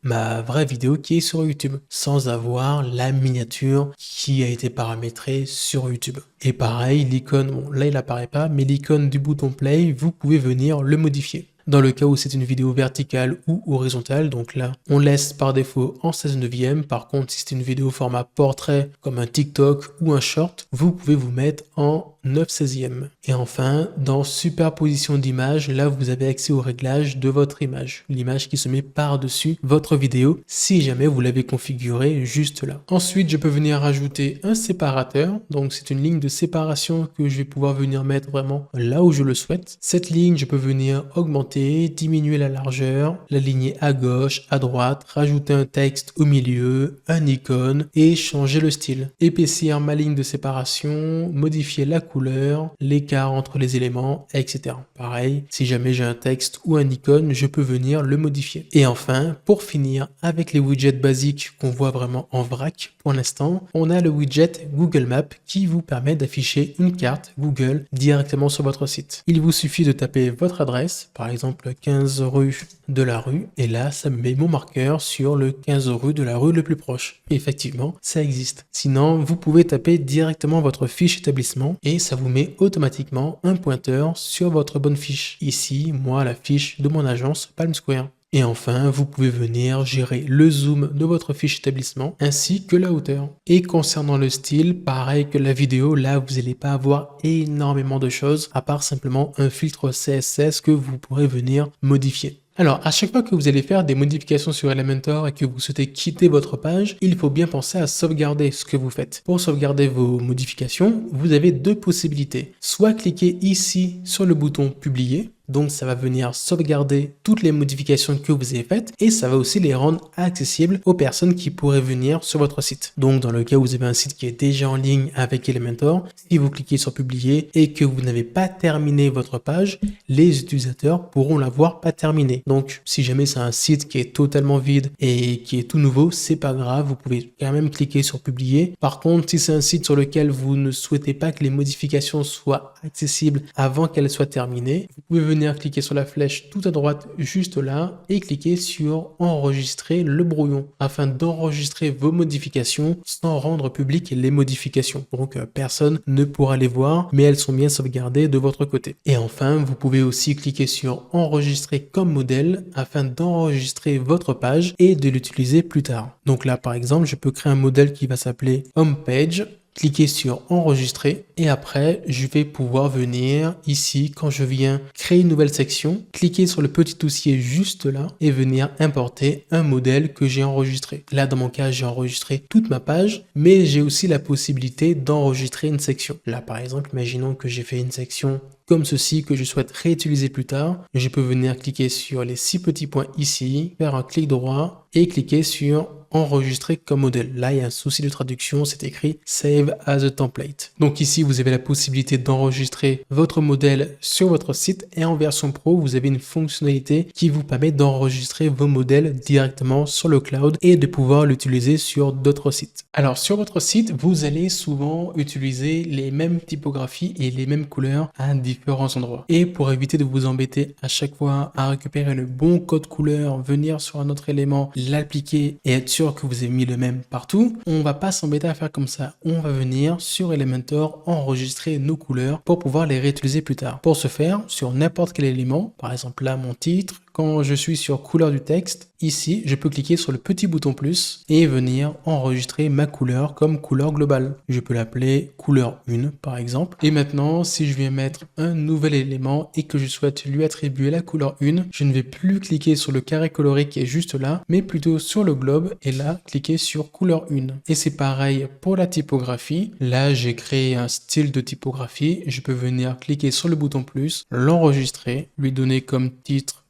S1: ma vraie vidéo qui est sur YouTube, sans avoir la miniature qui a été paramétrée sur YouTube. Et pareil, l'icône, bon là il apparaît pas, mais l'icône du bouton play, vous pouvez venir le modifier. Dans le cas où c'est une vidéo verticale ou horizontale, donc là, on laisse par défaut en 16/9. Par contre, si c'est une vidéo format portrait, comme un TikTok ou un short, vous pouvez vous mettre en 9/16. Et enfin, dans superposition d'images, là vous avez accès au réglage de votre image, l'image qui se met par-dessus votre vidéo si jamais vous l'avez configuré juste là. Ensuite, je peux venir rajouter un séparateur, donc c'est une ligne de séparation que je vais pouvoir venir mettre vraiment là où je le souhaite. Cette ligne, je peux venir augmenter, diminuer la largeur, l'aligner à gauche, à droite, rajouter un texte au milieu, un icône et changer le style. Épaissir ma ligne de séparation, modifier la couleur, l'écart entre les éléments, etc. Pareil, si jamais j'ai un texte ou un icône, je peux venir le modifier. Et enfin, pour finir, avec les widgets basiques qu'on voit vraiment en vrac pour l'instant, on a le widget Google Maps qui vous permet d'afficher une carte Google directement sur votre site. Il vous suffit de taper votre adresse, par exemple 15 rue de la rue, et là, ça me met mon marqueur sur le 15 rue de la rue le plus proche. Et effectivement, ça existe. Sinon, vous pouvez taper directement votre fiche établissement et ça vous met automatiquement un pointeur sur votre bonne fiche. Ici, moi, la fiche de mon agence Palm Square. Et enfin, vous pouvez venir gérer le zoom de votre fiche établissement ainsi que la hauteur. Et concernant le style, pareil que la vidéo, là vous n'allez pas avoir énormément de choses à part simplement un filtre CSS que vous pourrez venir modifier. Alors, à chaque fois que vous allez faire des modifications sur Elementor et que vous souhaitez quitter votre page, il faut bien penser à sauvegarder ce que vous faites. Pour sauvegarder vos modifications, vous avez deux possibilités. Soit cliquer ici sur le bouton publier, donc ça va venir sauvegarder toutes les modifications que vous avez faites et ça va aussi les rendre accessibles aux personnes qui pourraient venir sur votre site. Donc dans le cas où vous avez un site qui est déjà en ligne avec Elementor, si vous cliquez sur publier et que vous n'avez pas terminé votre page, les utilisateurs pourront la voir pas terminée. Donc si jamais c'est un site qui est totalement vide et qui est tout nouveau, c'est pas grave, vous pouvez quand même cliquer sur publier. Par contre, si c'est un site sur lequel vous ne souhaitez pas que les modifications soient accessibles avant qu'elles soient terminées, vous pouvez venir cliquer sur la flèche tout à droite juste là et cliquer sur enregistrer le brouillon afin d'enregistrer vos modifications sans rendre public les modifications. Donc personne ne pourra les voir mais elles sont bien sauvegardées de votre côté. Et enfin, vous pouvez aussi cliquer sur enregistrer comme modèle afin d'enregistrer votre page et de l'utiliser plus tard. Donc là par exemple, je peux créer un modèle qui va s'appeler homepage. Cliquez sur enregistrer et après je vais pouvoir venir ici quand je viens créer une nouvelle section, cliquer sur le petit dossier juste là et venir importer un modèle que j'ai enregistré. Là dans mon cas j'ai enregistré toute ma page mais j'ai aussi la possibilité d'enregistrer une section. Là par exemple imaginons que j'ai fait une section comme ceci que je souhaite réutiliser plus tard. Je peux venir cliquer sur les 6 petits points ici, faire un clic droit et cliquer sur enregistrer comme modèle. Là, il y a un souci de traduction, c'est écrit Save as a template. Donc ici, vous avez la possibilité d'enregistrer votre modèle sur votre site et en version pro, vous avez une fonctionnalité qui vous permet d'enregistrer vos modèles directement sur le cloud et de pouvoir l'utiliser sur d'autres sites. Alors, sur votre site, vous allez souvent utiliser les mêmes typographies et les mêmes couleurs à différents endroits. Et pour éviter de vous embêter à chaque fois à récupérer le bon code couleur, venir sur un autre élément, l'appliquer et être sûr que vous avez mis le même partout, on va pas s'embêter à faire comme ça. On va venir sur Elementor enregistrer nos couleurs pour pouvoir les réutiliser plus tard. Pour ce faire, sur n'importe quel élément, par exemple là mon titre, quand je suis sur couleur du texte, ici, je peux cliquer sur le petit bouton plus et venir enregistrer ma couleur comme couleur globale. Je peux l'appeler couleur 1 par exemple. Et maintenant, si je viens mettre un nouvel élément et que je souhaite lui attribuer la couleur 1, je ne vais plus cliquer sur le carré coloré qui est juste là, mais plutôt sur le globe et là, cliquer sur couleur 1. Et c'est pareil pour la typographie. Là, j'ai créé un style de typographie. Je peux venir cliquer sur le bouton plus, l'enregistrer, lui donner comme titre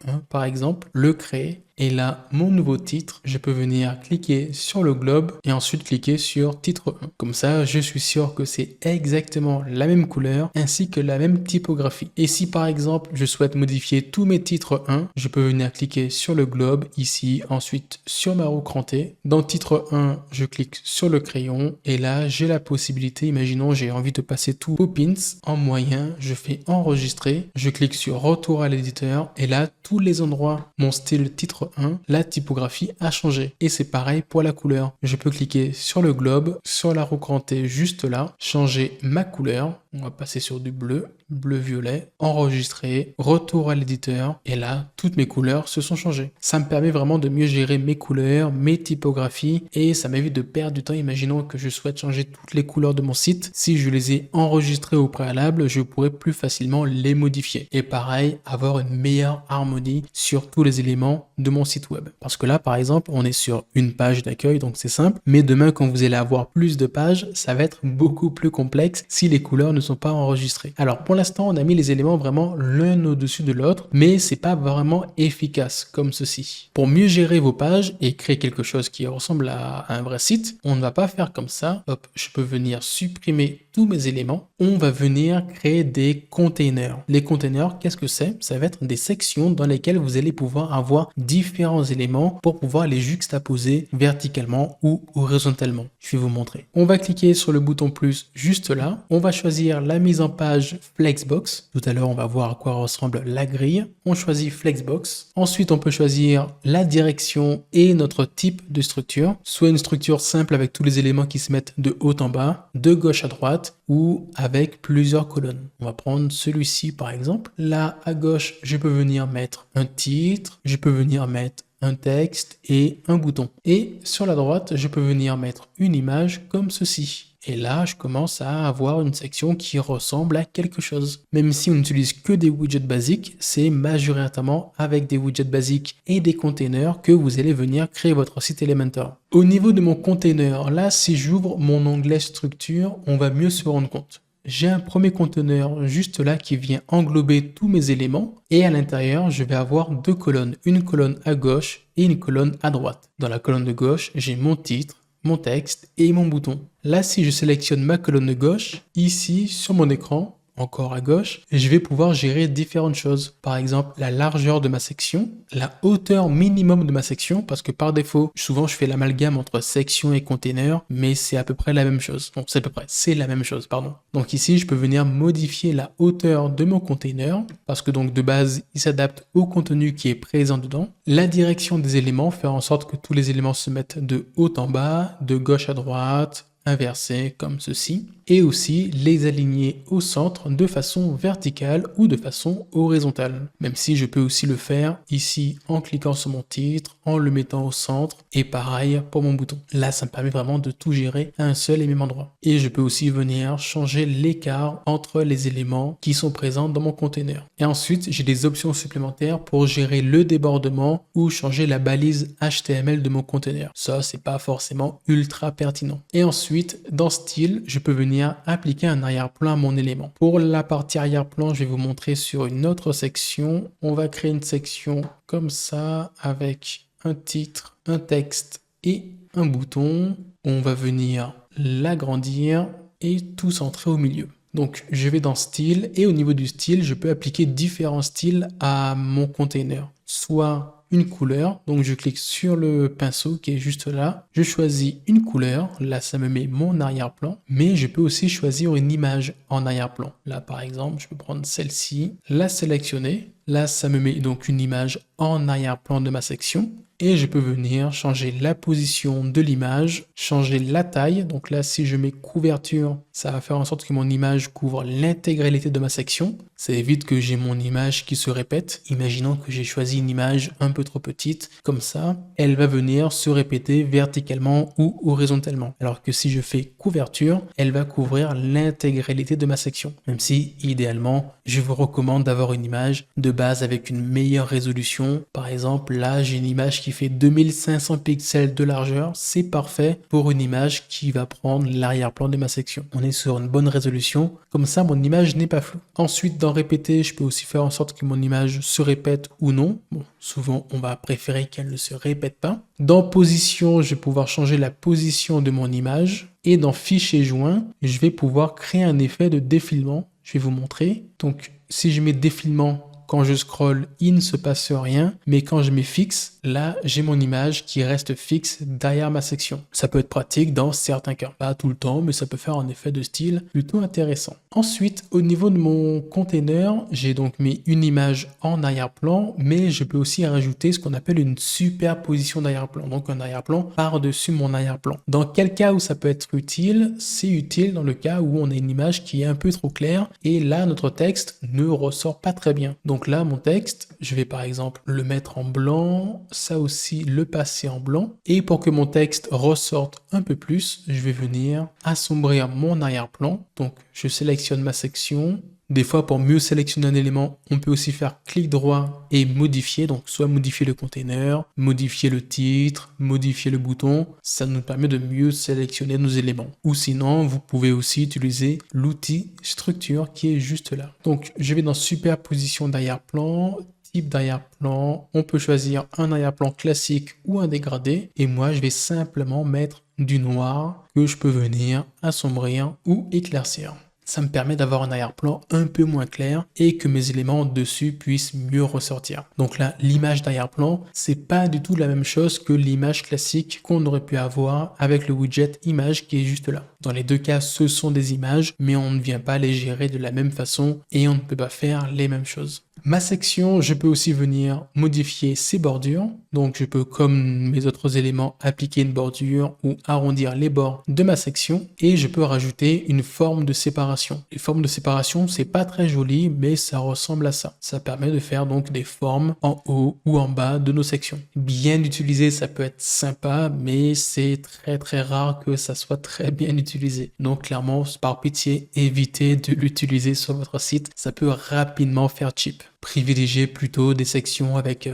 S1: 1 par exemple, le créer. Et là, mon nouveau titre, je peux venir cliquer sur le globe et ensuite cliquer sur titre 1. Comme ça, je suis sûr que c'est exactement la même couleur ainsi que la même typographie. Et si par exemple, je souhaite modifier tous mes titres 1, je peux venir cliquer sur le globe ici, ensuite sur ma roue crantée. Dans titre 1, je clique sur le crayon et là, j'ai la possibilité, imaginons j'ai envie de passer tout au pins en moyen, je fais enregistrer, je clique sur retour à l'éditeur et là, tous les endroits, mon style titre 1, la typographie a changé. Et c'est pareil pour la couleur. Je peux cliquer sur le globe, sur la roue crantée juste là, changer ma couleur. On va passer sur du bleu, bleu-violet, enregistrer, retour à l'éditeur. Et là, toutes mes couleurs se sont changées. Ça me permet vraiment de mieux gérer mes couleurs, mes typographies et ça m'évite de perdre du temps. Imaginons que je souhaite changer toutes les couleurs de mon site. Si je les ai enregistrées au préalable, je pourrais plus facilement les modifier. Et pareil, avoir une meilleure harmonie sur tous les éléments de mon site web. Parce que là, par exemple, on est sur une page d'accueil, donc c'est simple. Mais demain, quand vous allez avoir plus de pages, ça va être beaucoup plus complexe si les couleurs ne sont pas enregistrées. Alors pour l'instant, on a mis les éléments vraiment l'un au-dessus de l'autre, mais c'est pas vraiment efficace comme ceci. Pour mieux gérer vos pages et créer quelque chose qui ressemble à un vrai site, on ne va pas faire comme ça. Hop, je peux venir supprimer tous mes éléments. On va venir créer des containers. Les containers, qu'est-ce que c'est? Ça va être des sections dans lesquelles vous allez pouvoir avoir différents éléments pour pouvoir les juxtaposer verticalement ou horizontalement. Je vais vous montrer. On va cliquer sur le bouton plus juste là. On va choisir la mise en page Flexbox. Tout à l'heure, on va voir à quoi ressemble la grille. On choisit Flexbox. Ensuite, on peut choisir la direction et notre type de structure. Soit une structure simple avec tous les éléments qui se mettent de haut en bas, de gauche à droite, ou avec plusieurs colonnes. On va prendre celui-ci par exemple. Là, à gauche, je peux venir mettre un titre, je peux venir mettre un texte et un bouton. Et sur la droite, je peux venir mettre une image comme ceci. Et là, je commence à avoir une section qui ressemble à quelque chose. Même si on n'utilise que des widgets basiques, c'est majoritairement avec des widgets basiques et des containers que vous allez venir créer votre site Elementor. Au niveau de mon container, là, si j'ouvre mon onglet structure, on va mieux se rendre compte. J'ai un premier conteneur juste là qui vient englober tous mes éléments et à l'intérieur, je vais avoir deux colonnes, une colonne à gauche et une colonne à droite. Dans la colonne de gauche, j'ai mon titre, mon texte et mon bouton. Là, si je sélectionne ma colonne de gauche, ici sur mon écran, encore à gauche, je vais pouvoir gérer différentes choses. Par exemple, la largeur de ma section, la hauteur minimum de ma section, parce que par défaut, souvent je fais l'amalgame entre section et container, mais c'est à peu près la même chose. Bon, c'est la même chose, pardon. Donc ici, je peux venir modifier la hauteur de mon container, parce que donc de base, il s'adapte au contenu qui est présent dedans. La direction des éléments, faire en sorte que tous les éléments se mettent de haut en bas, de gauche à droite, inversés comme ceci, et aussi les aligner au centre de façon verticale ou de façon horizontale. Même si je peux aussi le faire ici en cliquant sur mon titre, en le mettant au centre, et pareil pour mon bouton. Là, ça me permet vraiment de tout gérer à un seul et même endroit. Et je peux aussi venir changer l'écart entre les éléments qui sont présents dans mon container. Et ensuite, j'ai des options supplémentaires pour gérer le débordement ou changer la balise HTML de mon container. Ça, c'est pas forcément ultra pertinent. Et ensuite, dans Style, je peux venir appliquer un arrière-plan à mon élément. Pour la partie arrière-plan, je vais vous montrer sur une autre section. On va créer une section comme ça avec un titre, un texte et un bouton. On va venir l'agrandir et tout centrer au milieu. Donc, je vais dans Style et au niveau du style, je peux appliquer différents styles à mon container. Soit une couleur, donc je clique sur le pinceau qui est juste là, je choisis une couleur, là ça me met mon arrière-plan, mais je peux aussi choisir une image en arrière-plan. Là par exemple, je peux prendre celle-ci, la sélectionner, là ça me met donc une image en arrière-plan de ma section, et je peux venir changer la position de l'image, changer la taille. Donc là, si je mets couverture, ça va faire en sorte que mon image couvre l'intégralité de ma section. Ça évite que j'ai mon image qui se répète. Imaginons que j'ai choisi une image un peu trop petite. Comme ça, elle va venir se répéter verticalement ou horizontalement. Alors que si je fais couverture, elle va couvrir l'intégralité de ma section. Même si, idéalement, je vous recommande d'avoir une image de base avec une meilleure résolution. Par exemple, là, j'ai une image qui fait 2500 pixels de largeur. C'est parfait pour une image qui va prendre l'arrière-plan de ma section. On est sur une bonne résolution. Comme ça, mon image n'est pas floue. Ensuite, dans répéter, je peux aussi faire en sorte que mon image se répète ou non. Bon, souvent, on va préférer qu'elle ne se répète pas. Dans position, je vais pouvoir changer la position de mon image. Et dans fichier joint, je vais pouvoir créer un effet de défilement. Je vais vous montrer. Donc, si je mets défilement quand je scrolle, il ne se passe rien, mais quand je mets fixe, là, j'ai mon image qui reste fixe derrière ma section. Ça peut être pratique dans certains cas. Pas tout le temps, mais ça peut faire un effet de style plutôt intéressant. Ensuite, au niveau de mon container, j'ai donc mis une image en arrière-plan, mais je peux aussi rajouter ce qu'on appelle une superposition d'arrière-plan. Donc un arrière-plan par-dessus mon arrière-plan. Dans quel cas où ça peut être utile? C'est utile dans le cas où on a une image qui est un peu trop claire et là, notre texte ne ressort pas très bien. Donc là, mon texte, je vais par exemple le mettre en blanc, ça aussi le passer en blanc. Et pour que mon texte ressorte un peu plus, je vais venir assombrir mon arrière-plan. Donc je sélectionne ma section. Des fois, pour mieux sélectionner un élément, on peut aussi faire clic droit et modifier. Donc, soit modifier le container, modifier le titre, modifier le bouton. Ça nous permet de mieux sélectionner nos éléments. Ou sinon, vous pouvez aussi utiliser l'outil structure qui est juste là. Donc, je vais dans superposition d'arrière-plan, type d'arrière-plan. On peut choisir un arrière-plan classique ou un dégradé. Et moi, je vais simplement mettre du noir que je peux venir assombrir ou éclaircir. Ça me permet d'avoir un arrière-plan un peu moins clair et que mes éléments dessus puissent mieux ressortir. Donc là, l'image d'arrière-plan, c'est pas du tout la même chose que l'image classique qu'on aurait pu avoir avec le widget image qui est juste là. Dans les deux cas, ce sont des images, mais on ne vient pas les gérer de la même façon et on ne peut pas faire les mêmes choses. Ma section, je peux aussi venir modifier ses bordures. Donc je peux, comme mes autres éléments, appliquer une bordure ou arrondir les bords de ma section. Et je peux rajouter une forme de séparation. Les formes de séparation, c'est pas très joli, mais ça ressemble à ça. Ça permet de faire donc des formes en haut ou en bas de nos sections. Bien utilisé, ça peut être sympa, mais c'est très rare que ça soit très bien utilisé. Donc clairement, par pitié, évitez de l'utiliser sur votre site. Ça peut rapidement faire cheap. Privilégiez plutôt des sections avec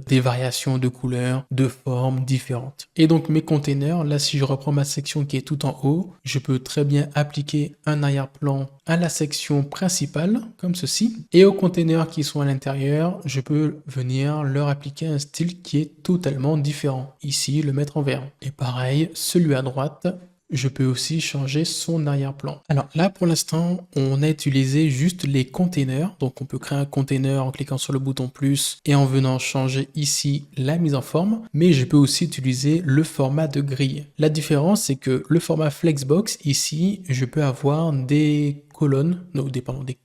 S1: des variations de couleurs, de formes différentes. Et donc mes containers, là si je reprends ma section qui est tout en haut, je peux très bien appliquer un arrière-plan à la section principale, comme ceci. Et aux containers qui sont à l'intérieur, je peux venir leur appliquer un style qui est totalement différent. Ici, le mettre en vert. Et pareil, celui à droite, je peux aussi changer son arrière-plan. Alors là, pour l'instant, on a utilisé juste les containers. Donc on peut créer un container en cliquant sur le bouton plus et en venant changer ici la mise en forme. Mais je peux aussi utiliser le format de grille. La différence, c'est que le format Flexbox, ici, je peux avoir des colonnes,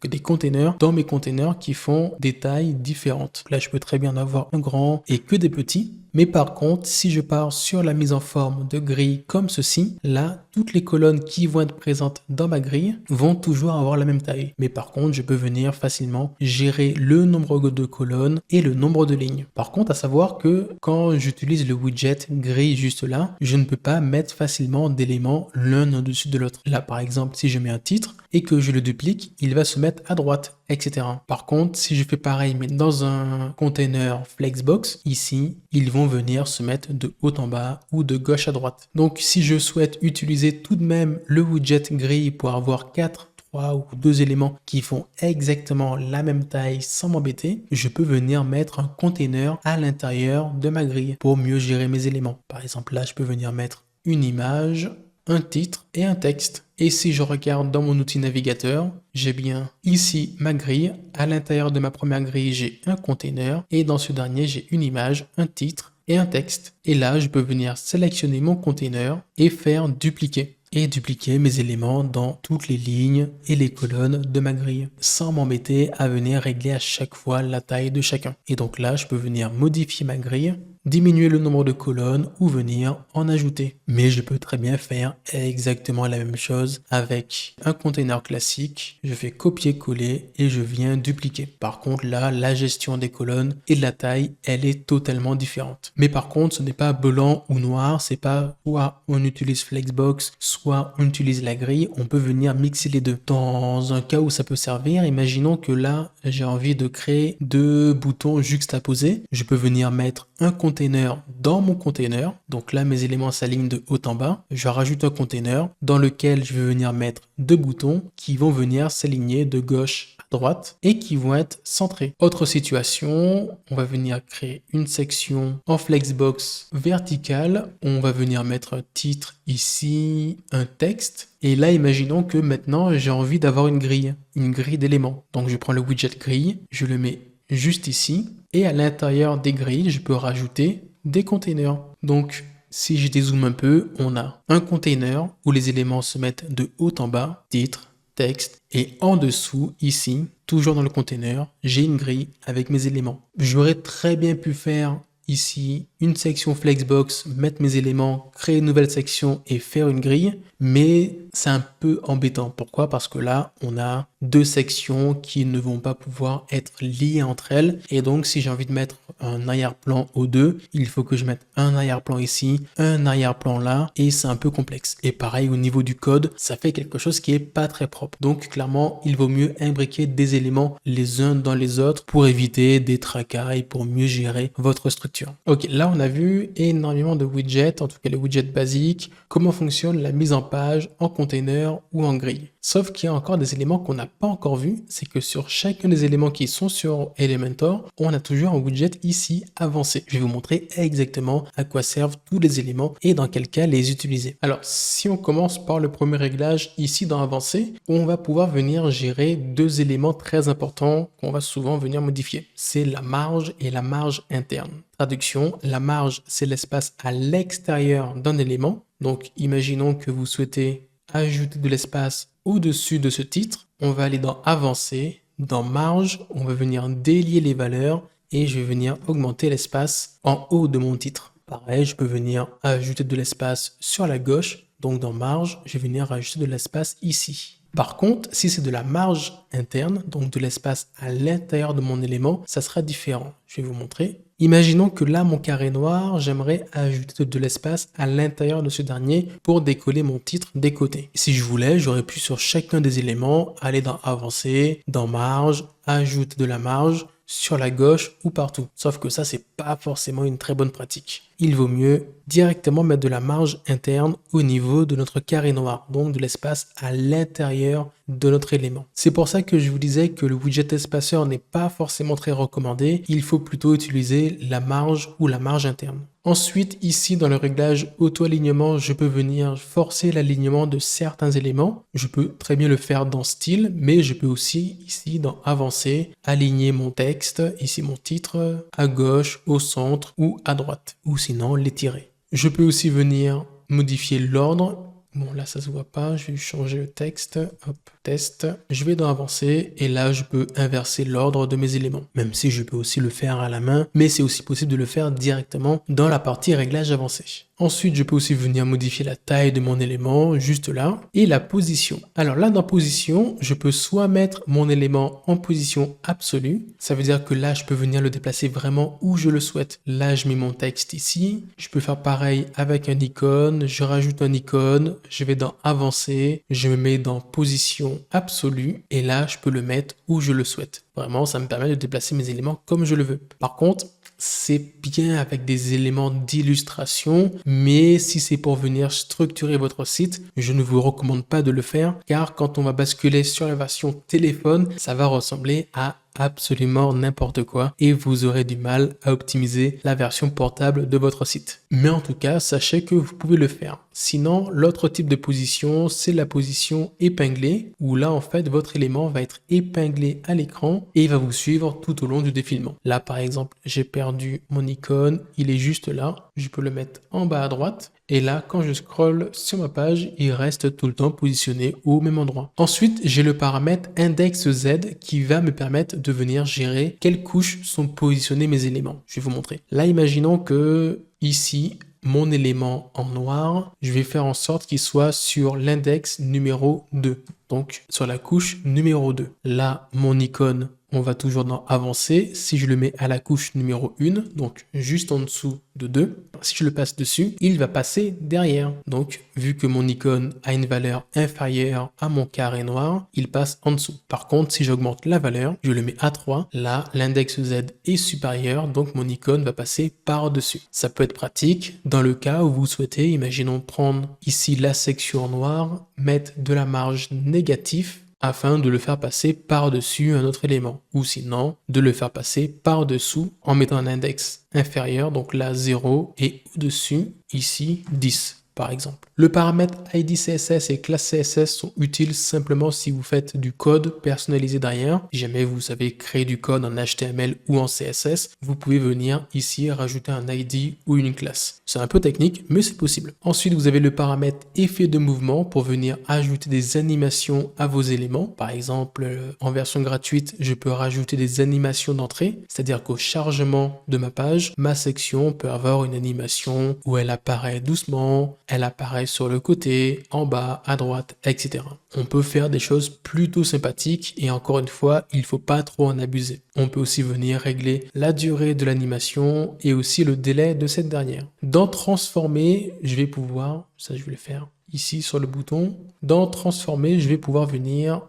S1: des containers dans mes containers qui font des tailles différentes. Là, je peux très bien avoir un grand et que des petits. Mais par contre, si je pars sur la mise en forme de grille comme ceci, là, toutes les colonnes qui vont être présentes dans ma grille vont toujours avoir la même taille. Mais par contre, je peux venir facilement gérer le nombre de colonnes et le nombre de lignes. Par contre, à savoir que quand j'utilise le widget grille juste là, je ne peux pas mettre facilement d'éléments l'un au-dessus de l'autre. Là, par exemple, si je mets un titre et que je le duplique, il va se mettre à droite, etc. Par contre, si je fais pareil, mais dans un container Flexbox, ici, ils vont venir se mettre de haut en bas ou de gauche à droite. Donc, si je souhaite utiliser tout de même le widget grille pour avoir 3 ou 2 éléments qui font exactement la même taille sans m'embêter, je peux venir mettre un container à l'intérieur de ma grille pour mieux gérer mes éléments. Par exemple, là, je peux venir mettre une image, un titre et un texte. Et si je regarde dans mon outil navigateur, j'ai bien ici ma grille. À l'intérieur de ma première grille, j'ai un container et dans ce dernier, j'ai une image, un titre et un texte. Et là, je peux venir sélectionner mon container et faire dupliquer. Et dupliquer mes éléments dans toutes les lignes et les colonnes de ma grille, sans m'embêter à venir régler à chaque fois la taille de chacun. Et donc là, je peux venir modifier ma grille, diminuer le nombre de colonnes ou venir en ajouter. Mais je peux très bien faire exactement la même chose avec un container classique. Je fais copier-coller et je viens dupliquer. Par contre, là, la gestion des colonnes et de la taille, elle est totalement différente. Mais par contre, ce n'est pas blanc ou noir, c'est pas soit on utilise Flexbox, soit on utilise la grille, on peut venir mixer les deux. Dans un cas où ça peut servir, imaginons que là, j'ai envie de créer 2 boutons juxtaposés. Je peux venir mettre un container dans mon container. Donc là, mes éléments s'alignent de haut en bas. Je rajoute un container dans lequel je vais venir mettre 2 boutons qui vont venir s'aligner de gauche à droite et qui vont être centrés. Autre situation, on va venir créer une section en Flexbox verticale. On va venir mettre un titre ici, un texte. Et là, imaginons que maintenant, j'ai envie d'avoir une grille d'éléments. Donc, je prends le widget grille, je le mets juste ici. Et à l'intérieur des grilles, je peux rajouter des containers. Donc, si je dézoome un peu, on a un container où les éléments se mettent de haut en bas, titre, texte, et en dessous, ici, toujours dans le container, j'ai une grille avec mes éléments. J'aurais très bien pu faire ici une section Flexbox, mettre mes éléments, créer une nouvelle section et faire une grille, mais c'est un peu embêtant. Pourquoi? Parce que là, on a deux sections qui ne vont pas pouvoir être liées entre elles, et donc si j'ai envie de mettre un arrière-plan aux deux, il faut que je mette un arrière-plan ici, un arrière-plan là, et c'est un peu complexe. Et pareil, au niveau du code, ça fait quelque chose qui est pas très propre. Donc clairement, il vaut mieux imbriquer des éléments les uns dans les autres pour éviter des tracas et pour mieux gérer votre structure. Ok, là on a vu énormément de widgets, en tout cas les widgets basiques, comment fonctionne la mise en page en container ou en grille. Sauf qu'il y a encore des éléments qu'on n'a pas encore vus, c'est que sur chacun des éléments qui sont sur Elementor, on a toujours un widget ici avancé. Je vais vous montrer exactement à quoi servent tous les éléments et dans quel cas les utiliser. Alors, si on commence par le premier réglage ici dans avancé, on va pouvoir venir gérer deux éléments très importants qu'on va souvent venir modifier. C'est la marge et la marge interne. Traduction, la marge, c'est l'espace à l'extérieur d'un élément. Donc, imaginons que vous souhaitez ajouter de l'espace au-dessus de ce titre. On va aller dans Avancer, dans Marge, on va venir délier les valeurs et je vais venir augmenter l'espace en haut de mon titre. Pareil, je peux venir ajouter de l'espace sur la gauche. Donc, dans Marge, je vais venir ajouter de l'espace ici. Par contre, si c'est de la marge interne, donc de l'espace à l'intérieur de mon élément, ça sera différent. Je vais vous montrer. Imaginons que là, mon carré noir, j'aimerais ajouter de l'espace à l'intérieur de ce dernier pour décoller mon titre des côtés. Si je voulais, j'aurais pu sur chacun des éléments aller dans Avancer, dans Marge, ajouter de la marge sur la gauche ou partout. Sauf que ça, c'est pas forcément une très bonne pratique. Il vaut mieux directement mettre de la marge interne au niveau de notre carré noir, donc de l'espace à l'intérieur de notre élément. C'est pour ça que je vous disais que le widget espaceur n'est pas forcément très recommandé. Il faut plutôt utiliser la marge ou la marge interne. Ensuite, ici dans le réglage auto-alignement, je peux venir forcer l'alignement de certains éléments. Je peux très bien le faire dans Style, mais je peux aussi ici dans Avancer, aligner mon texte, ici mon titre, à gauche, au centre ou à droite, ou sinon l'étirer. Je peux aussi venir modifier l'ordre. Bon, là, ça se voit pas. Je vais changer le texte. Hop, test. Je vais dans Avancer et là, je peux inverser l'ordre de mes éléments. Même si je peux aussi le faire à la main, mais c'est aussi possible de le faire directement dans la partie réglage avancé. Ensuite, je peux aussi venir modifier la taille de mon élément, juste là, et la position. Alors là, dans position, je peux soit mettre mon élément en position absolue, ça veut dire que là, je peux venir le déplacer vraiment où je le souhaite. Là, je mets mon texte ici, je peux faire pareil avec un icône, je rajoute un icône, je vais dans Avancer, je me mets dans position absolue, et là, je peux le mettre où je le souhaite. Vraiment, ça me permet de déplacer mes éléments comme je le veux. Par contre, c'est bien avec des éléments d'illustration, mais si c'est pour venir structurer votre site, je ne vous recommande pas de le faire, car quand on va basculer sur la version téléphone, ça va ressembler à absolument n'importe quoi et vous aurez du mal à optimiser la version portable de votre site. Mais en tout cas, sachez que vous pouvez le faire. Sinon, l'autre type de position, c'est la position épinglée, où là, en fait, votre élément va être épinglé à l'écran et il va vous suivre tout au long du défilement. Là, par exemple, j'ai perdu mon icône, il est juste là. Je peux le mettre en bas à droite. Et là, quand je scrolle sur ma page, il reste tout le temps positionné au même endroit. Ensuite, j'ai le paramètre index Z qui va me permettre de venir gérer quelles couches sont positionnées mes éléments. Je vais vous montrer. Là, imaginons que ici, mon élément en noir, je vais faire en sorte qu'il soit sur l'index numéro 2. Donc, sur la couche numéro 2. Là, mon icône, on va toujours dans Avancer. Si je le mets à la couche numéro 1, donc juste en dessous de 2, si je le passe dessus, il va passer derrière. Donc, vu que mon icône a une valeur inférieure à mon carré noir, il passe en dessous. Par contre, si j'augmente la valeur, je le mets à 3, là, l'index Z est supérieur, donc mon icône va passer par-dessus. Ça peut être pratique dans le cas où vous souhaitez, imaginons prendre ici la section noire, mettre de la marge négative, afin de le faire passer par-dessus un autre élément, ou sinon de le faire passer par-dessous en mettant un index inférieur, donc là 0, et au-dessus, ici 10. par exemple. Le paramètre ID CSS et classe CSS sont utiles simplement si vous faites du code personnalisé derrière. Si jamais vous savez créer du code en HTML ou en CSS, vous pouvez venir ici rajouter un ID ou une classe. C'est un peu technique, mais c'est possible. Ensuite, vous avez le paramètre effet de mouvement pour venir ajouter des animations à vos éléments. Par exemple, en version gratuite, je peux rajouter des animations d'entrée, c'est-à-dire qu'au chargement de ma page, ma section peut avoir une animation où elle apparaît doucement, elle apparaît sur le côté, en bas, à droite, etc. On peut faire des choses plutôt sympathiques et encore une fois, il ne faut pas trop en abuser. On peut aussi venir régler la durée de l'animation et aussi le délai de cette dernière. Dans transformer, je vais pouvoir, ça je vais le faire ici sur le bouton, dans transformer, je vais pouvoir venir,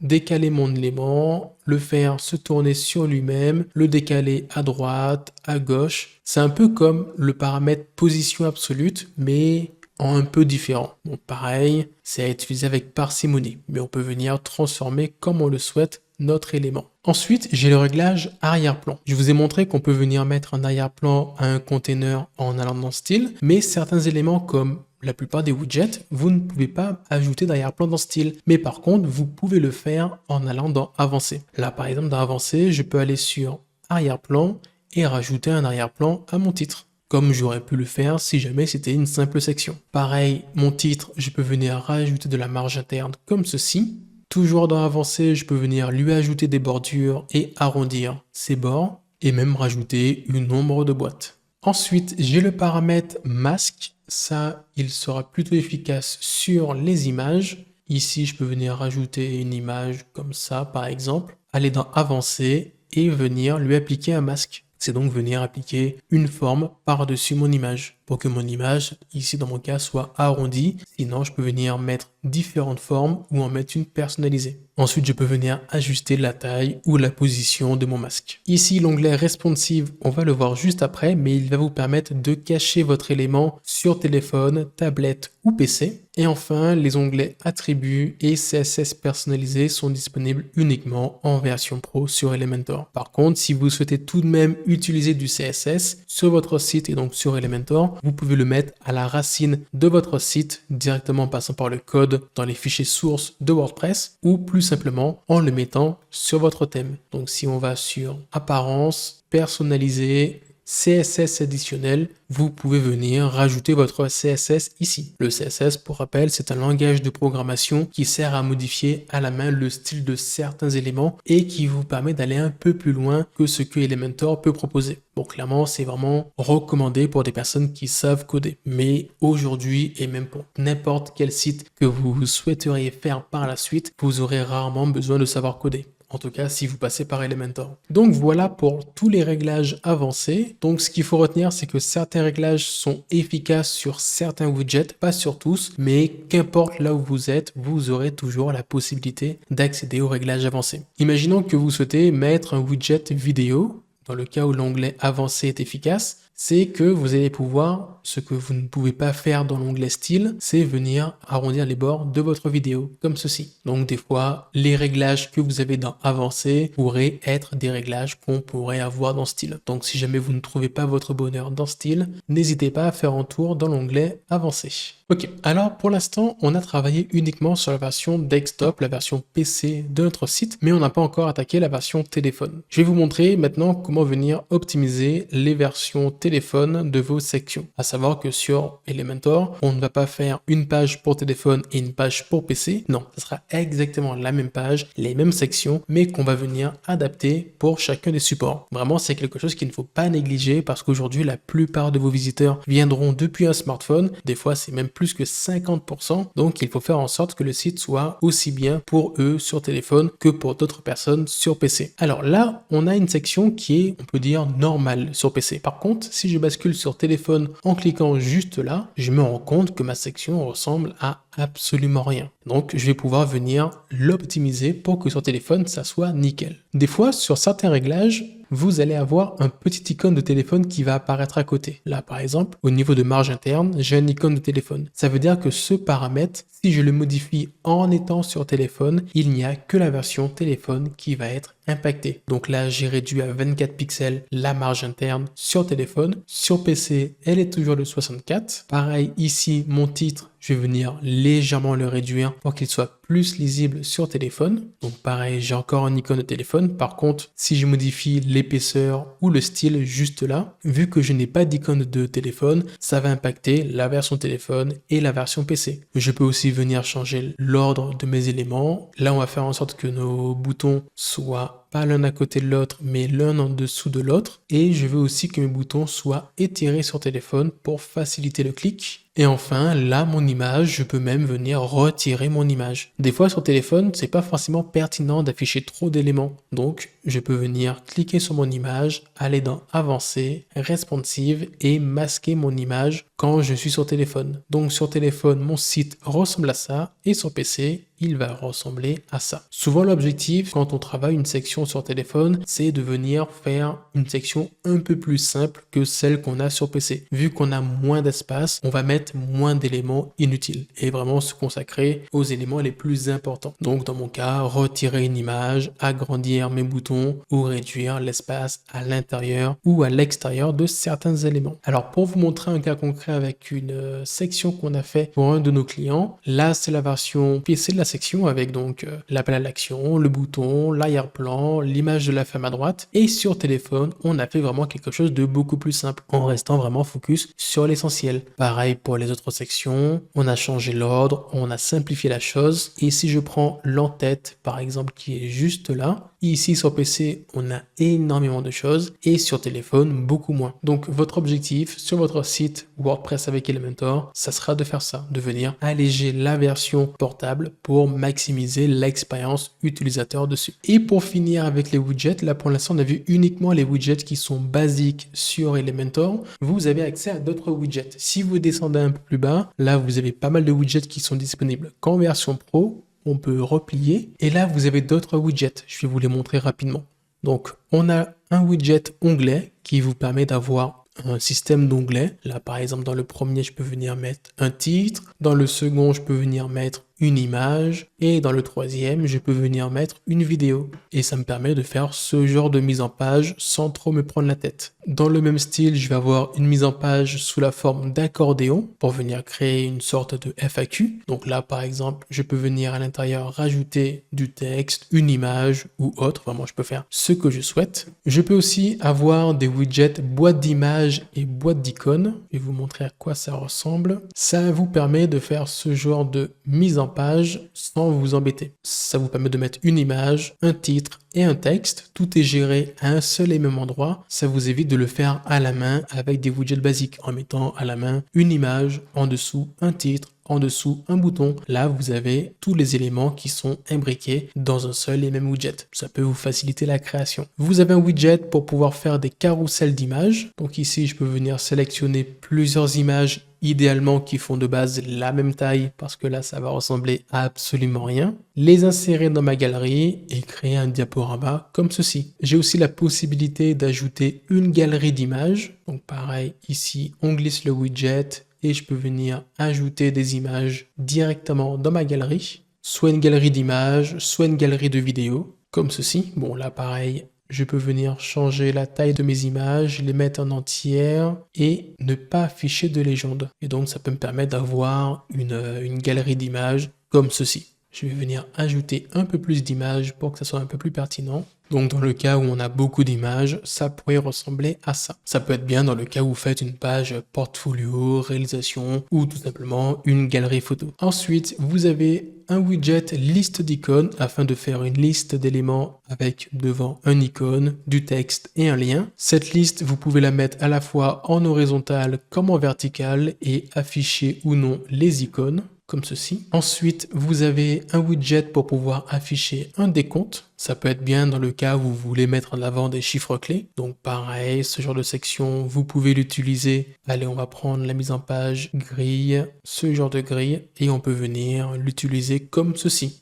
S1: décaler mon élément, le faire se tourner sur lui-même, le décaler à droite, à gauche. C'est un peu comme le paramètre position absolue, mais en un peu différent. Bon, pareil, c'est à utiliser avec parcimonie, mais on peut venir transformer comme on le souhaite notre élément. Ensuite, j'ai le réglage arrière-plan. Je vous ai montré qu'on peut venir mettre un arrière-plan à un container en allant dans style, mais certains éléments comme la plupart des widgets, vous ne pouvez pas ajouter d'arrière-plan dans style. Mais par contre, vous pouvez le faire en allant dans avancé. Là, par exemple, dans avancé, je peux aller sur arrière-plan et rajouter un arrière-plan à mon titre, comme j'aurais pu le faire si jamais c'était une simple section. Pareil, mon titre, je peux venir rajouter de la marge interne comme ceci. Toujours dans avancé, je peux venir lui ajouter des bordures et arrondir ses bords et même rajouter une ombre de boîte. Ensuite, j'ai le paramètre masque. Ça, il sera plutôt efficace sur les images. Ici, je peux venir rajouter une image comme ça, par exemple, aller dans Avancer et venir lui appliquer un masque. C'est donc venir appliquer une forme par-dessus mon image pour que mon image, ici dans mon cas, soit arrondie. Sinon, je peux venir mettre différentes formes ou en mettre une personnalisée. Ensuite, je peux venir ajuster la taille ou la position de mon masque. Ici, l'onglet Responsive, on va le voir juste après, mais il va vous permettre de cacher votre élément sur téléphone, tablette ou PC. Et enfin, les onglets Attributs et CSS personnalisés sont disponibles uniquement en version pro sur Elementor. Par contre, si vous souhaitez tout de même utiliser du CSS sur votre site et donc sur Elementor, vous pouvez le mettre à la racine de votre site directement en passant par le code dans les fichiers sources de WordPress ou plus simplement en le mettant sur votre thème. Donc si on va sur Apparence, Personnaliser, CSS additionnel, vous pouvez venir rajouter votre CSS ici. Le CSS, pour rappel, c'est un langage de programmation qui sert à modifier à la main le style de certains éléments et qui vous permet d'aller un peu plus loin que ce que Elementor peut proposer. Bon, clairement, c'est vraiment recommandé pour des personnes qui savent coder. Mais aujourd'hui, et même pour n'importe quel site que vous souhaiteriez faire par la suite, vous aurez rarement besoin de savoir coder. En tout cas, si vous passez par Elementor. Donc voilà pour tous les réglages avancés. Donc ce qu'il faut retenir, c'est que certains réglages sont efficaces sur certains widgets, pas sur tous, mais qu'importe là où vous êtes, vous aurez toujours la possibilité d'accéder aux réglages avancés. Imaginons que vous souhaitez mettre un widget vidéo. Dans le cas où l'onglet avancé est efficace, c'est que vous allez pouvoir, ce que vous ne pouvez pas faire dans l'onglet style, c'est venir arrondir les bords de votre vidéo, comme ceci. Donc des fois, les réglages que vous avez dans avancé pourraient être des réglages qu'on pourrait avoir dans style. Donc si jamais vous ne trouvez pas votre bonheur dans style, n'hésitez pas à faire un tour dans l'onglet avancé. Ok, alors pour l'instant, on a travaillé uniquement sur la version desktop, la version PC de notre site, mais on n'a pas encore attaqué la version téléphone. Je vais vous montrer maintenant comment venir optimiser les versions téléphone de vos sections. À savoir que sur Elementor, on ne va pas faire une page pour téléphone et une page pour PC. Non, ce sera exactement la même page, les mêmes sections, mais qu'on va venir adapter pour chacun des supports. Vraiment, c'est quelque chose qu'il ne faut pas négliger parce qu'aujourd'hui, la plupart de vos visiteurs viendront depuis un smartphone. Des fois, c'est même plus que 50%. Donc, il faut faire en sorte que le site soit aussi bien pour eux sur téléphone que pour d'autres personnes sur PC. Alors là, on a une section qui est, on peut dire, normale sur PC. Par contre, si je bascule sur téléphone en cliquant juste là, je me rends compte que ma section ressemble à absolument rien. Donc, je vais pouvoir venir l'optimiser pour que sur téléphone, ça soit nickel. Des fois, sur certains réglages, vous allez avoir un petit icône de téléphone qui va apparaître à côté. Là, par exemple, au niveau de marge interne, j'ai un icône de téléphone. Ça veut dire que ce paramètre, si je le modifie en étant sur téléphone, il n'y a que la version téléphone qui va être impactée. Donc là, j'ai réduit à 24 pixels la marge interne sur téléphone. Sur PC, elle est toujours de 64. Pareil, ici, mon titre, je vais venir légèrement le réduire pour qu'il soit plus lisible sur téléphone. Donc pareil, j'ai encore un icône de téléphone. Par contre, si je modifie l'épaisseur ou le style juste là, vu que je n'ai pas d'icône de téléphone, ça va impacter la version téléphone et la version PC. Je peux aussi venir changer l'ordre de mes éléments. Là, on va faire en sorte que nos boutons soient pas l'un à côté de l'autre, mais l'un en dessous de l'autre. Et je veux aussi que mes boutons soient étirés sur téléphone pour faciliter le clic. Et enfin, là, mon image, je peux même venir retirer mon image. Des fois, sur téléphone, c'est pas forcément pertinent d'afficher trop d'éléments. Donc, je peux venir cliquer sur mon image, aller dans Avancer, Responsive et masquer mon image quand je suis sur téléphone. Donc, sur téléphone, mon site ressemble à ça et sur PC, il va ressembler à ça. Souvent, l'objectif, quand on travaille une section sur téléphone, c'est de venir faire une section un peu plus simple que celle qu'on a sur PC. Vu qu'on a moins d'espace, on va mettre moins d'éléments inutiles et vraiment se consacrer aux éléments les plus importants. Donc, dans mon cas, retirer une image, agrandir mes boutons ou réduire l'espace à l'intérieur ou à l'extérieur de certains éléments. Alors, pour vous montrer un cas concret avec une section qu'on a fait pour un de nos clients, là, c'est la version PC de la section avec donc l'appel à l'action, le bouton, l'arrière-plan, l'image de la femme à droite. Et sur téléphone, on a fait vraiment quelque chose de beaucoup plus simple en restant vraiment focus sur l'essentiel. Pareil pour les autres sections, on a changé l'ordre, on a simplifié la chose. Et si je prends l'en-tête, par exemple, qui est juste là, ici sur PC, on a énormément de choses et sur téléphone, beaucoup moins. Donc votre objectif sur votre site WordPress avec Elementor, ça sera de faire ça, de venir alléger la version portable pour maximiser l'expérience utilisateur dessus. Et pour finir avec les widgets, là pour l'instant on a vu uniquement les widgets qui sont basiques sur Elementor. Vous avez accès à d'autres widgets. Si vous descendez un peu plus bas, là vous avez pas mal de widgets qui sont disponibles qu'en version pro. On peut replier et là vous avez d'autres widgets. Je vais vous les montrer rapidement. Donc on a un widget onglet qui vous permet d'avoir un système d'onglets. Là par exemple dans le premier je peux venir mettre un titre, dans le second je peux venir mettre une image et dans le troisième je peux venir mettre une vidéo et ça me permet de faire ce genre de mise en page sans trop me prendre la tête. Dans le même style, je vais avoir une mise en page sous la forme d'accordéon pour venir créer une sorte de FAQ. Donc là par exemple, je peux venir à l'intérieur rajouter du texte, une image ou autre. Vraiment, je peux faire ce que je souhaite. Je peux aussi avoir des widgets boîte d'images et boîte d'icônes. Je vais vous montrer à quoi ça ressemble. Ça vous permet de faire ce genre de mise en page sans vous embêter. Ça vous permet de mettre une image, un titre et un texte. Tout est géré à un seul et même endroit. Ça vous évite de le faire à la main avec des widgets basiques en mettant à la main une image, en dessous un titre, en dessous un bouton. Là, vous avez tous les éléments qui sont imbriqués dans un seul et même widget. Ça peut vous faciliter la création. Vous avez un widget pour pouvoir faire des carousels d'images. Donc ici, je peux venir sélectionner plusieurs images idéalement qui font de base la même taille parce que là ça va ressembler à absolument rien, les insérer dans ma galerie et créer un diaporama comme ceci. J'ai aussi la possibilité d'ajouter une galerie d'images. Donc pareil, ici on glisse le widget et je peux venir ajouter des images directement dans ma galerie, soit une galerie d'images, soit une galerie de vidéos comme ceci. Bon là pareil, je peux venir changer la taille de mes images, les mettre en entière et ne pas afficher de légende. Et donc, ça peut me permettre d'avoir une galerie d'images comme ceci. Je vais venir ajouter un peu plus d'images pour que ça soit un peu plus pertinent. Donc, dans le cas où on a beaucoup d'images, ça pourrait ressembler à ça. Ça peut être bien dans le cas où vous faites une page portfolio, réalisation ou tout simplement une galerie photo. Ensuite, vous avez un widget liste d'icônes afin de faire une liste d'éléments avec devant un icône, du texte et un lien. Cette liste, vous pouvez la mettre à la fois en horizontal comme en vertical et afficher ou non les icônes comme ceci. Ensuite, vous avez un widget pour pouvoir afficher un décompte. Ça peut être bien dans le cas où vous voulez mettre en avant des chiffres clés. Donc pareil, ce genre de section, vous pouvez l'utiliser. Allez, on va prendre la mise en page grille, ce genre de grille, et on peut venir l'utiliser comme ceci.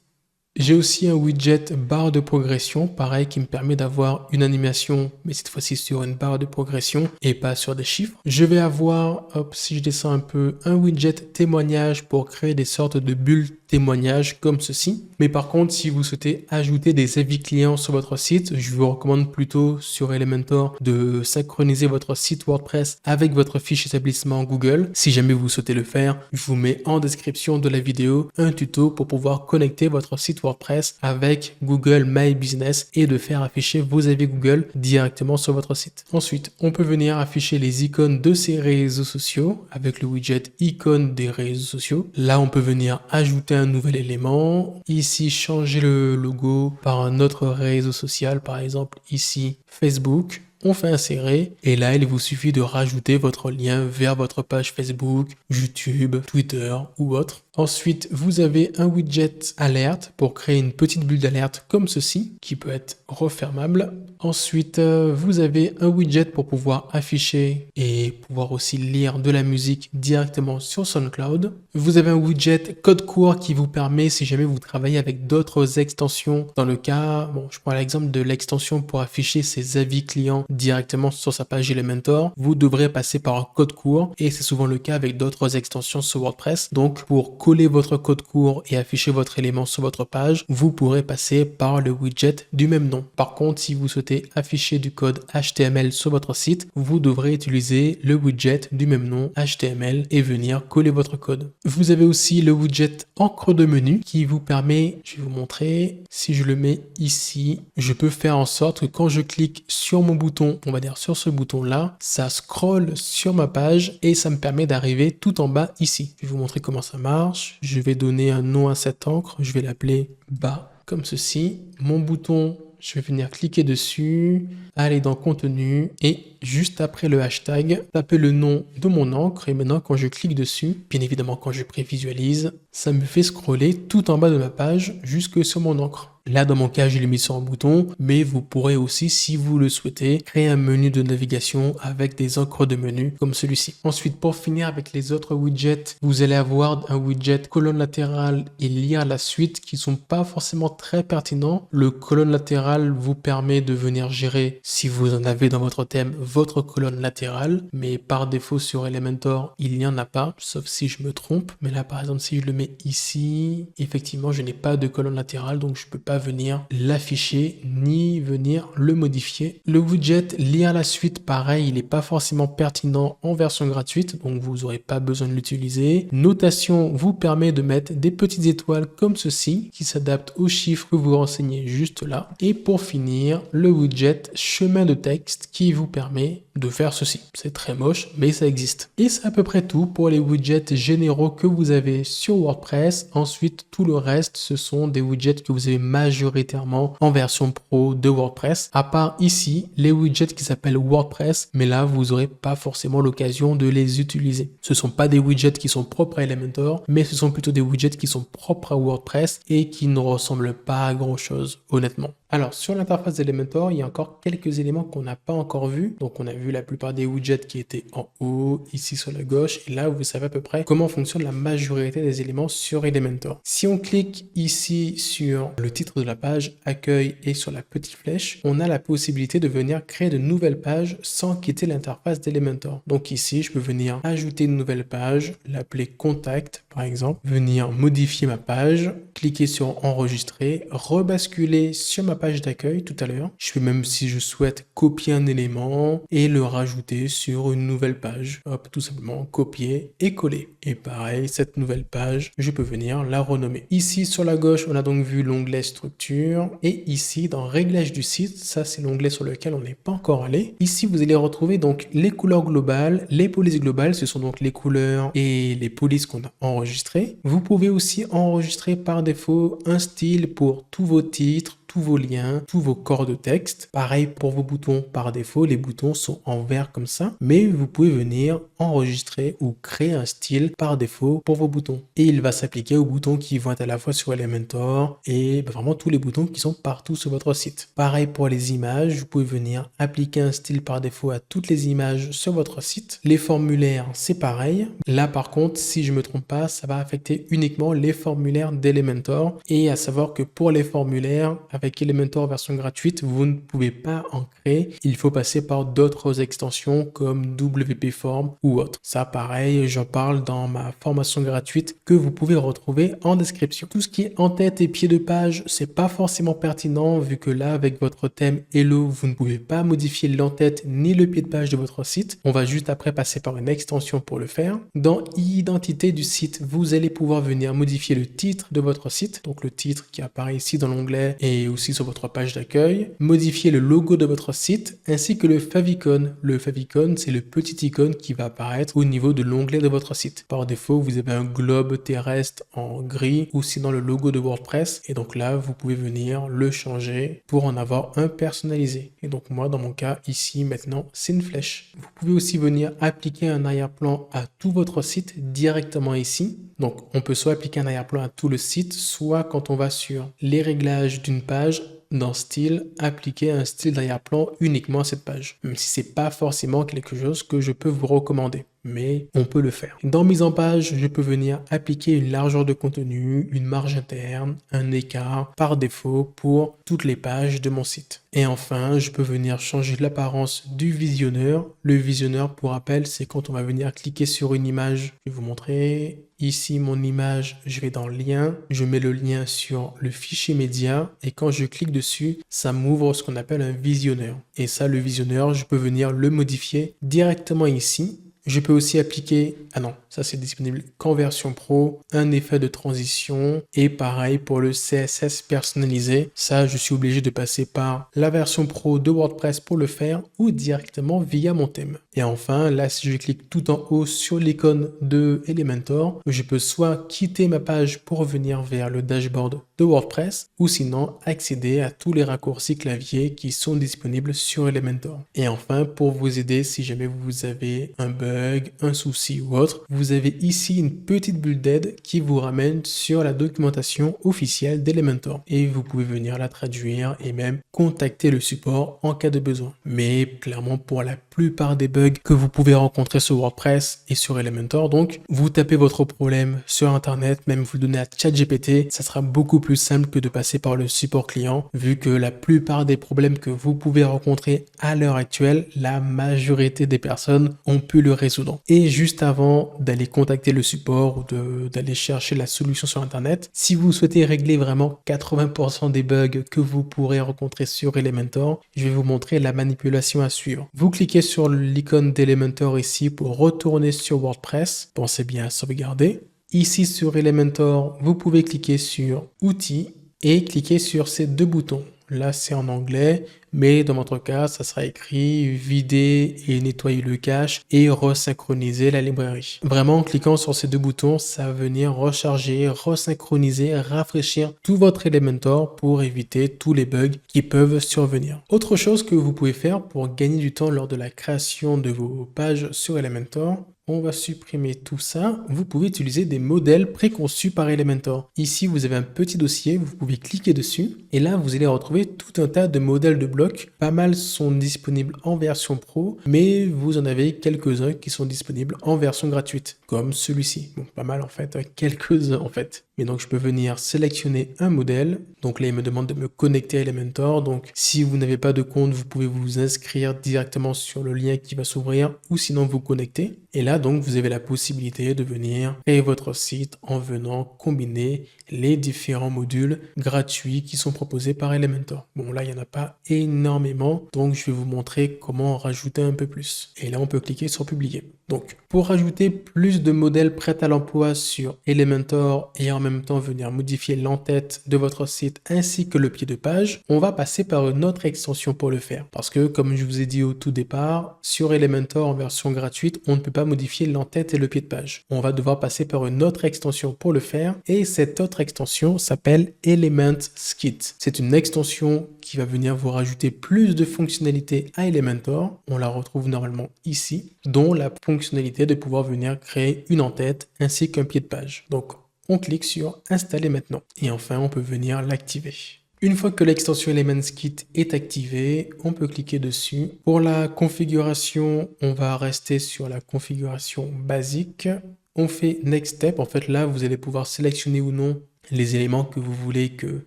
S1: J'ai aussi un widget barre de progression, pareil, qui me permet d'avoir une animation, mais cette fois-ci sur une barre de progression et pas sur des chiffres. Je vais avoir, hop, si je descends un peu, un widget témoignage pour créer des sortes de bulles témoignages comme ceci. Mais par contre, si vous souhaitez ajouter des avis clients sur votre site, je vous recommande plutôt sur Elementor de synchroniser votre site WordPress avec votre fiche établissement Google. Si jamais vous souhaitez le faire, je vous mets en description de la vidéo un tuto pour pouvoir connecter votre site WordPress avec Google My Business et de faire afficher vos avis Google directement sur votre site. Ensuite, on peut venir afficher les icônes de ces réseaux sociaux avec le widget icône des réseaux sociaux. Là, on peut venir ajouter un nouvel élément. Ici, changer le logo par un autre réseau social, par exemple ici Facebook. On fait insérer et là, il vous suffit de rajouter votre lien vers votre page Facebook, YouTube, Twitter ou autre. Ensuite, vous avez un widget alerte pour créer une petite bulle d'alerte comme ceci qui peut être refermable. Ensuite, vous avez un widget pour pouvoir afficher et pouvoir aussi lire de la musique directement sur SoundCloud. Vous avez un widget code court qui vous permet, si jamais vous travaillez avec d'autres extensions, dans le cas, bon, je prends l'exemple de l'extension pour afficher ses avis clients directement sur sa page Elementor, vous devrez passer par un code court et c'est souvent le cas avec d'autres extensions sur WordPress. Donc, pour coller votre code court et afficher votre élément sur votre page, vous pourrez passer par le widget du même nom. Par contre, si vous souhaitez afficher du code HTML sur votre site, vous devrez utiliser le widget du même nom HTML et venir coller votre code. Vous avez aussi le widget encre de menu qui vous permet, je vais vous montrer, si je le mets ici, je peux faire en sorte que quand je clique sur mon bouton, on va dire sur ce bouton là, ça scrolle sur ma page et ça me permet d'arriver tout en bas ici. Je vais vous montrer comment ça marche. Je vais donner un nom à cette encre, je vais l'appeler bas comme ceci. Mon bouton, je vais venir cliquer dessus, aller dans contenu et juste après le hashtag, taper le nom de mon encre et maintenant quand je clique dessus, bien évidemment quand je prévisualise, ça me fait scroller tout en bas de ma page jusque sur mon encre. Là, dans mon cas, je l'ai mis sur un bouton, mais vous pourrez aussi, si vous le souhaitez, créer un menu de navigation avec des encres de menu comme celui-ci. Ensuite, pour finir avec les autres widgets, vous allez avoir un widget colonne latérale et lire la suite qui sont pas forcément très pertinents. Le colonne latérale vous permet de venir gérer, si vous en avez dans votre thème, votre colonne latérale, mais par défaut sur Elementor, il n'y en a pas, sauf si je me trompe. Mais là, par exemple, si je le mets ici, effectivement, je n'ai pas de colonne latérale, donc je peux pas venir l'afficher ni venir le modifier. Le widget lire la suite, pareil, il n'est pas forcément pertinent en version gratuite, donc vous n'aurez pas besoin de l'utiliser. Notation vous permet de mettre des petites étoiles comme ceci qui s'adaptent aux chiffres que vous renseignez juste là. Et pour finir, le widget chemin de texte qui vous permet de faire ceci. C'est très moche, mais ça existe. Et c'est à peu près tout pour les widgets généraux que vous avez sur WordPress. Ensuite, tout le reste, ce sont des widgets que vous avez majoritairement en version pro de WordPress. À part ici, les widgets qui s'appellent WordPress, mais là, vous n'aurez pas forcément l'occasion de les utiliser. Ce ne sont pas des widgets qui sont propres à Elementor, mais ce sont plutôt des widgets qui sont propres à WordPress et qui ne ressemblent pas à grand chose, honnêtement. Alors, sur l'interface d'Elementor, il y a encore quelques éléments qu'on n'a pas encore vus. Donc, on a vu la plupart des widgets qui étaient en haut, ici sur la gauche. Et là, vous savez à peu près comment fonctionne la majorité des éléments sur Elementor. Si on clique ici sur le titre de la page, accueil et sur la petite flèche, on a la possibilité de venir créer de nouvelles pages sans quitter l'interface d'Elementor. Donc ici, je peux venir ajouter une nouvelle page, l'appeler contact par exemple, venir modifier ma page, cliquer sur enregistrer, rebasculer sur ma page d'accueil tout à l'heure. Je peux même, si je souhaite, copier un élément et le rajouter sur une nouvelle page. Hop, tout simplement copier et coller. Et pareil, cette nouvelle page, je peux venir la renommer. Ici sur la gauche, on a donc vu l'onglet structure et ici dans réglage du site, ça c'est l'onglet sur lequel on n'est pas encore allé. Ici, vous allez retrouver donc les couleurs globales, les polices globales, ce sont donc les couleurs et les polices qu'on a enregistrées. Vous pouvez aussi enregistrer par défaut un style pour tous vos titres, tous vos liens, tous vos corps de texte. Pareil pour vos boutons. Par défaut, les boutons sont en vert comme ça, mais vous pouvez venir enregistrer ou créer un style par défaut pour vos boutons. Et il va s'appliquer aux boutons qui vont être à la fois sur Elementor et vraiment tous les boutons qui sont partout sur votre site. Pareil pour les images, vous pouvez venir appliquer un style par défaut à toutes les images sur votre site. Les formulaires, c'est pareil. Là par contre, si je me trompe pas, ça va affecter uniquement les formulaires d'Elementor. Et à savoir que pour les formulaires, avec Elementor version gratuite, vous ne pouvez pas en créer. Il faut passer par d'autres extensions comme WP Form ou autre. Ça pareil, j'en parle dans ma formation gratuite que vous pouvez retrouver en description. Tout ce qui est en-tête et pied de page, c'est pas forcément pertinent vu que là, avec votre thème Hello, vous ne pouvez pas modifier l'en-tête ni le pied de page de votre site. On va juste après passer par une extension pour le faire. Dans Identité du site, vous allez pouvoir venir modifier le titre de votre site, donc le titre qui apparaît ici dans l'onglet et aussi sur votre page d'accueil. Modifier le logo de votre site ainsi que le favicon. Le favicon, c'est le petit icône qui va apparaître au niveau de l'onglet de votre site. Par défaut, vous avez un globe terrestre en gris ou sinon le logo de WordPress et donc là, vous pouvez venir le changer pour en avoir un personnalisé. Et donc moi, dans mon cas, ici, maintenant, c'est une flèche. Vous pouvez aussi venir appliquer un arrière-plan à tout votre site directement ici. Donc, on peut soit appliquer un arrière-plan à tout le site, soit quand on va sur les réglages d'une page, dans style, appliquer un style d'arrière-plan uniquement à cette page. Même si c'est pas forcément quelque chose que je peux vous recommander, mais on peut le faire. Dans mise en page, je peux venir appliquer une largeur de contenu, une marge interne, un écart par défaut pour toutes les pages de mon site. Et enfin, je peux venir changer l'apparence du visionneur. Le visionneur, pour rappel, c'est quand on va venir cliquer sur une image. Je vais vous montrer. Ici, mon image, je vais dans lien. Je mets le lien sur le fichier média. Et quand je clique dessus, ça m'ouvre ce qu'on appelle un visionneur. Et ça, le visionneur, je peux venir le modifier directement ici. Je peux aussi appliquer, ah non, ça c'est disponible qu'en version pro, un effet de transition et pareil pour le CSS personnalisé. Ça, je suis obligé de passer par la version pro de WordPress pour le faire ou directement via mon thème. Et enfin, là, si je clique tout en haut sur l'icône de Elementor, je peux soit quitter ma page pour venir vers le dashboard de WordPress ou sinon accéder à tous les raccourcis clavier qui sont disponibles sur Elementor. Et enfin, pour vous aider, si jamais vous avez un bug, un souci ou autre, vous avez ici une petite bulle d'aide qui vous ramène sur la documentation officielle d'Elementor. Et vous pouvez venir la traduire et même contacter le support en cas de besoin. Mais clairement, pour la plupart des bugs que vous pouvez rencontrer sur WordPress et sur Elementor, donc vous tapez votre problème sur Internet, même vous le donnez à ChatGPT, ça sera beaucoup plus simple que de passer par le support client, vu que la plupart des problèmes que vous pouvez rencontrer à l'heure actuelle, la majorité des personnes ont pu le résoudre. Et juste avant d'aller contacter le support ou d'aller chercher la solution sur Internet, si vous souhaitez régler vraiment 80% des bugs que vous pourrez rencontrer sur Elementor, je vais vous montrer la manipulation à suivre. Vous cliquez sur l'icône d'Elementor ici pour retourner sur WordPress. Pensez bien à sauvegarder. Ici sur Elementor, vous pouvez cliquer sur Outils et cliquer sur ces deux boutons. Là, c'est en anglais, mais dans votre cas, ça sera écrit vider et nettoyer le cache et resynchroniser la librairie. Vraiment, en cliquant sur ces deux boutons, ça va venir recharger, resynchroniser, rafraîchir tout votre Elementor pour éviter tous les bugs qui peuvent survenir. Autre chose que vous pouvez faire pour gagner du temps lors de la création de vos pages sur Elementor, on va supprimer tout ça. Vous pouvez utiliser des modèles préconçus par Elementor. Ici, vous avez un petit dossier, vous pouvez cliquer dessus et là, vous allez retrouver tout un tas de modèles de blocs. Pas mal sont disponibles en version pro, mais vous en avez quelques-uns qui sont disponibles en version gratuite, comme celui-ci. Bon, pas mal en fait, quelques-uns en fait. Mais donc, je peux venir sélectionner un modèle. Donc là, il me demande de me connecter à Elementor. Donc, si vous n'avez pas de compte, vous pouvez vous inscrire directement sur le lien qui va s'ouvrir ou sinon vous connecter. Et là, donc, vous avez la possibilité de venir créer votre site en venant combiner les différents modules gratuits qui sont proposés par Elementor. Bon, là, il n'y en a pas énormément. Donc, je vais vous montrer comment en rajouter un peu plus. Et là, on peut cliquer sur publier. Donc, pour rajouter plus de modèles prêts à l'emploi sur Elementor et en même temps venir modifier l'entête de votre site ainsi que le pied de page, on va passer par une autre extension pour le faire. Parce que comme je vous ai dit au tout départ, sur Elementor en version gratuite, on ne peut pas modifier l'entête et le pied de page. On va devoir passer par une autre extension pour le faire et cette autre extension s'appelle Elementskit. C'est une extension qui va venir vous rajouter plus de fonctionnalités à Elementor. On la retrouve normalement ici, dont la fonctionnalité de pouvoir venir créer une en-tête ainsi qu'un pied de page. Donc, on clique sur Installer maintenant. Et enfin, on peut venir l'activer. Une fois que l'extension Elementskit est activée, on peut cliquer dessus. Pour la configuration, on va rester sur la configuration basique. On fait Next Step. En fait, là, vous allez pouvoir sélectionner ou non les éléments que vous voulez que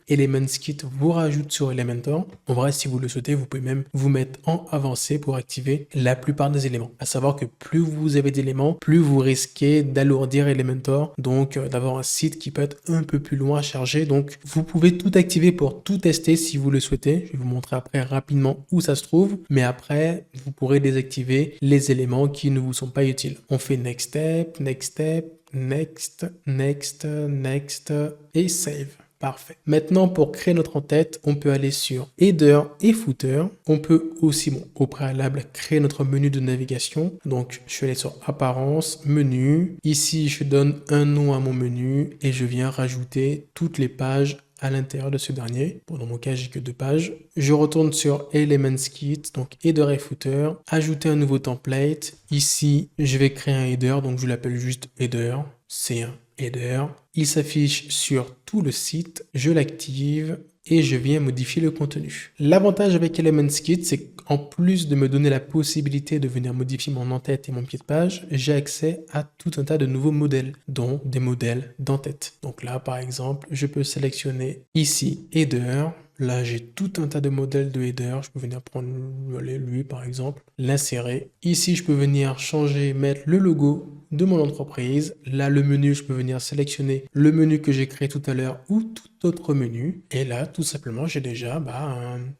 S1: Elementskit vous rajoute sur Elementor. En vrai, si vous le souhaitez, vous pouvez même vous mettre en avancé pour activer la plupart des éléments. À savoir que plus vous avez d'éléments, plus vous risquez d'alourdir Elementor, donc d'avoir un site qui peut être un peu plus loin à charger. Donc, vous pouvez tout activer pour tout tester si vous le souhaitez. Je vais vous montrer après rapidement où ça se trouve, mais après, vous pourrez désactiver les éléments qui ne vous sont pas utiles. On fait Next Step, Next Step, Next, Next, Next et Save. Parfait. Maintenant, pour créer notre en-tête, on peut aller sur Header et Footer. On peut aussi, au préalable, créer notre menu de navigation. Donc, je vais aller sur Apparence, Menu. Ici, je donne un nom à mon menu et je viens rajouter toutes les pages à l'intérieur de ce dernier. Bon, dans mon cas, j'ai que 2 pages. Je retourne sur Elementskit, donc Header et Footer, ajouter un nouveau template. Ici, je vais créer un header, donc je l'appelle juste Header. C'est un header. Il s'affiche sur tout le site. Je l'active et je viens modifier le contenu. L'avantage avec Elementskit, c'est qu'en plus de me donner la possibilité de venir modifier mon en-tête et mon pied de page, j'ai accès à tout un tas de nouveaux modèles, dont des modèles d'en-tête. Donc là, par exemple, je peux sélectionner ici Header. Là, j'ai tout un tas de modèles de header. Je peux venir prendre lui, par exemple, l'insérer. Ici, je peux venir changer, mettre le logo de mon entreprise. Là, le menu, je peux venir sélectionner le menu que j'ai créé tout à l'heure ou tout autre menu. Et là, tout simplement, j'ai déjà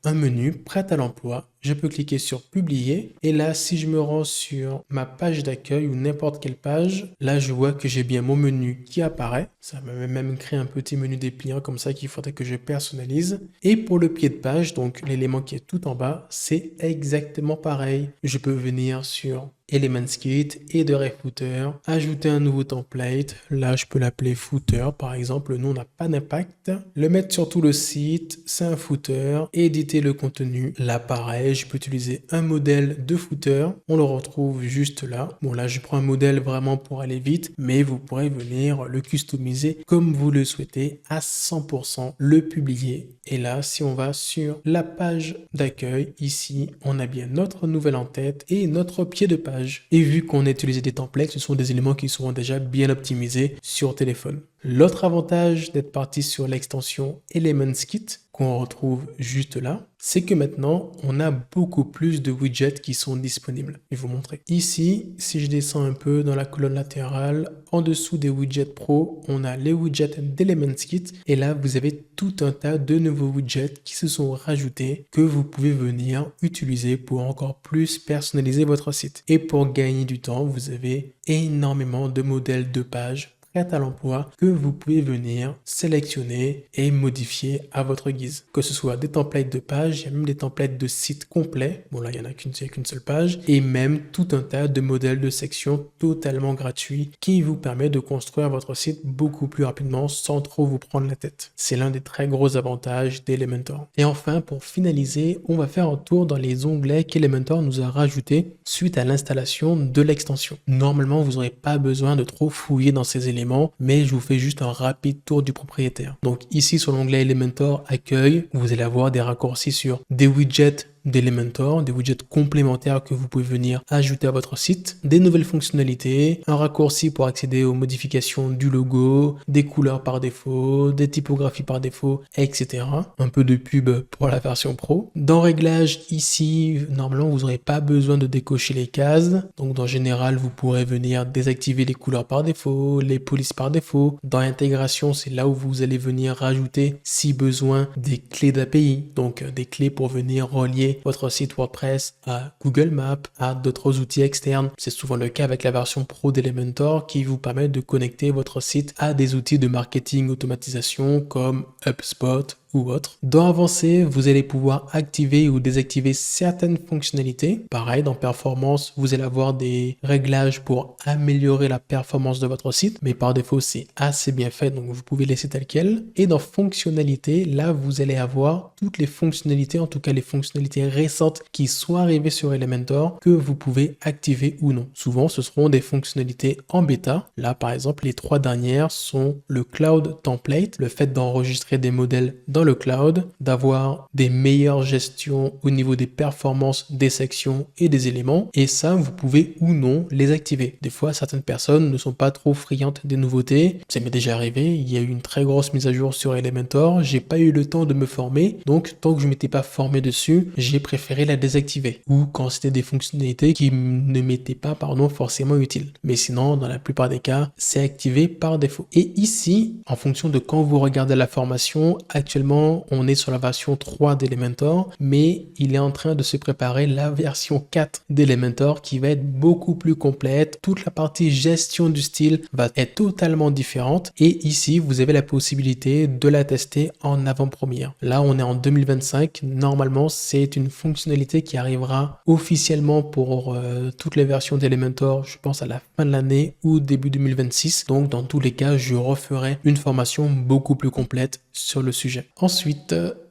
S1: un menu prêt à l'emploi. Je peux cliquer sur publier et là, si je me rends sur ma page d'accueil ou n'importe quelle page, là, je vois que j'ai bien mon menu qui apparaît. Ça m'a même créé un petit menu dépliant comme ça qu'il faudrait que je personnalise. Et pour le pied de page, donc l'élément qui est tout en bas, c'est exactement pareil. Je peux venir sur Elementskit, Header et Footer, ajouter un nouveau template. Là, je peux l'appeler Footer, par exemple. Le nom n'a pas d'impact. Le mettre sur tout le site, c'est un footer. Éditer le contenu. Là, pareil, je peux utiliser un modèle de footer. On le retrouve juste là. Bon, là, je prends un modèle vraiment pour aller vite, mais vous pourrez venir le customiser comme vous le souhaitez à 100%, le publier. Et là, si on va sur la page d'accueil, ici, on a bien notre nouvelle en-tête et notre pied de page. Et vu qu'on a utilisé des templates, ce sont des éléments qui seront déjà bien optimisés sur téléphone. L'autre avantage d'être parti sur l'extension Elementskit, qu'on retrouve juste là, c'est que maintenant, on a beaucoup plus de widgets qui sont disponibles. Je vais vous montrer. Ici, si je descends un peu dans la colonne latérale, en dessous des widgets pro, on a les widgets d'Elementskit. Et là, vous avez tout un tas de nouveaux widgets qui se sont rajoutés que vous pouvez venir utiliser pour encore plus personnaliser votre site. Et pour gagner du temps, vous avez énormément de modèles de pages à l'emploi que vous pouvez venir sélectionner et modifier à votre guise. Que ce soit des templates de pages, il y a même des templates de sites complets. Bon là, il n'y en a qu'une seule page. Et même tout un tas de modèles de sections totalement gratuits qui vous permet de construire votre site beaucoup plus rapidement sans trop vous prendre la tête. C'est l'un des très gros avantages d'Elementor. Et enfin, pour finaliser, on va faire un tour dans les onglets qu'Elementor nous a rajoutés suite à l'installation de l'extension. Normalement, vous n'aurez pas besoin de trop fouiller dans ces éléments, mais je vous fais juste un rapide tour du propriétaire. Donc ici sur l'onglet Elementor Accueil, vous allez avoir des raccourcis sur des widgets d'Elementor, des widgets complémentaires que vous pouvez venir ajouter à votre site, des nouvelles fonctionnalités, un raccourci pour accéder aux modifications du logo, des couleurs par défaut, des typographies par défaut, etc. Un peu de pub pour la version pro. Dans Réglages, ici, normalement, vous n'aurez pas besoin de décocher les cases. Donc, en général, vous pourrez venir désactiver les couleurs par défaut, les polices par défaut. Dans Intégration, c'est là où vous allez venir rajouter, si besoin, des clés d'API. Donc, des clés pour venir relier connecter votre site WordPress à Google Maps, à d'autres outils externes. C'est souvent le cas avec la version Pro d'Elementor qui vous permet de connecter votre site à des outils de marketing automatisation comme HubSpot ou autre. Dans Avancé, vous allez pouvoir activer ou désactiver certaines fonctionnalités. Pareil, dans Performance, vous allez avoir des réglages pour améliorer la performance de votre site, mais par défaut, c'est assez bien fait, donc vous pouvez laisser tel quel. Et dans Fonctionnalités, là, vous allez avoir toutes les fonctionnalités, en tout cas les fonctionnalités récentes qui sont arrivées sur Elementor, que vous pouvez activer ou non. Souvent, ce seront des fonctionnalités en bêta. Là, par exemple, les 3 dernières sont le Cloud Template, le fait d'enregistrer des modèles dans le cloud, d'avoir des meilleures gestions au niveau des performances des sections et des éléments, et ça vous pouvez ou non les activer. Des fois certaines personnes ne sont pas trop friandes des nouveautés, ça m'est déjà arrivé, il y a eu une très grosse mise à jour sur Elementor, j'ai pas eu le temps de me former, donc tant que je m'étais pas formé dessus, j'ai préféré la désactiver, ou quand c'était des fonctionnalités qui ne m'étaient pas forcément utiles. Mais sinon dans la plupart des cas c'est activé par défaut. Et ici en fonction de quand vous regardez la formation, actuellement on est sur la version 3 d'Elementor, mais il est en train de se préparer la version 4 d'Elementor qui va être beaucoup plus complète. Toute la partie gestion du style va être totalement différente et ici vous avez la possibilité de la tester en avant-première. Là on est en 2025, normalement c'est une fonctionnalité qui arrivera officiellement pour toutes les versions d'Elementor, je pense à la fin de l'année ou début 2026. Donc dans tous les cas je referai une formation beaucoup plus complète sur le sujet.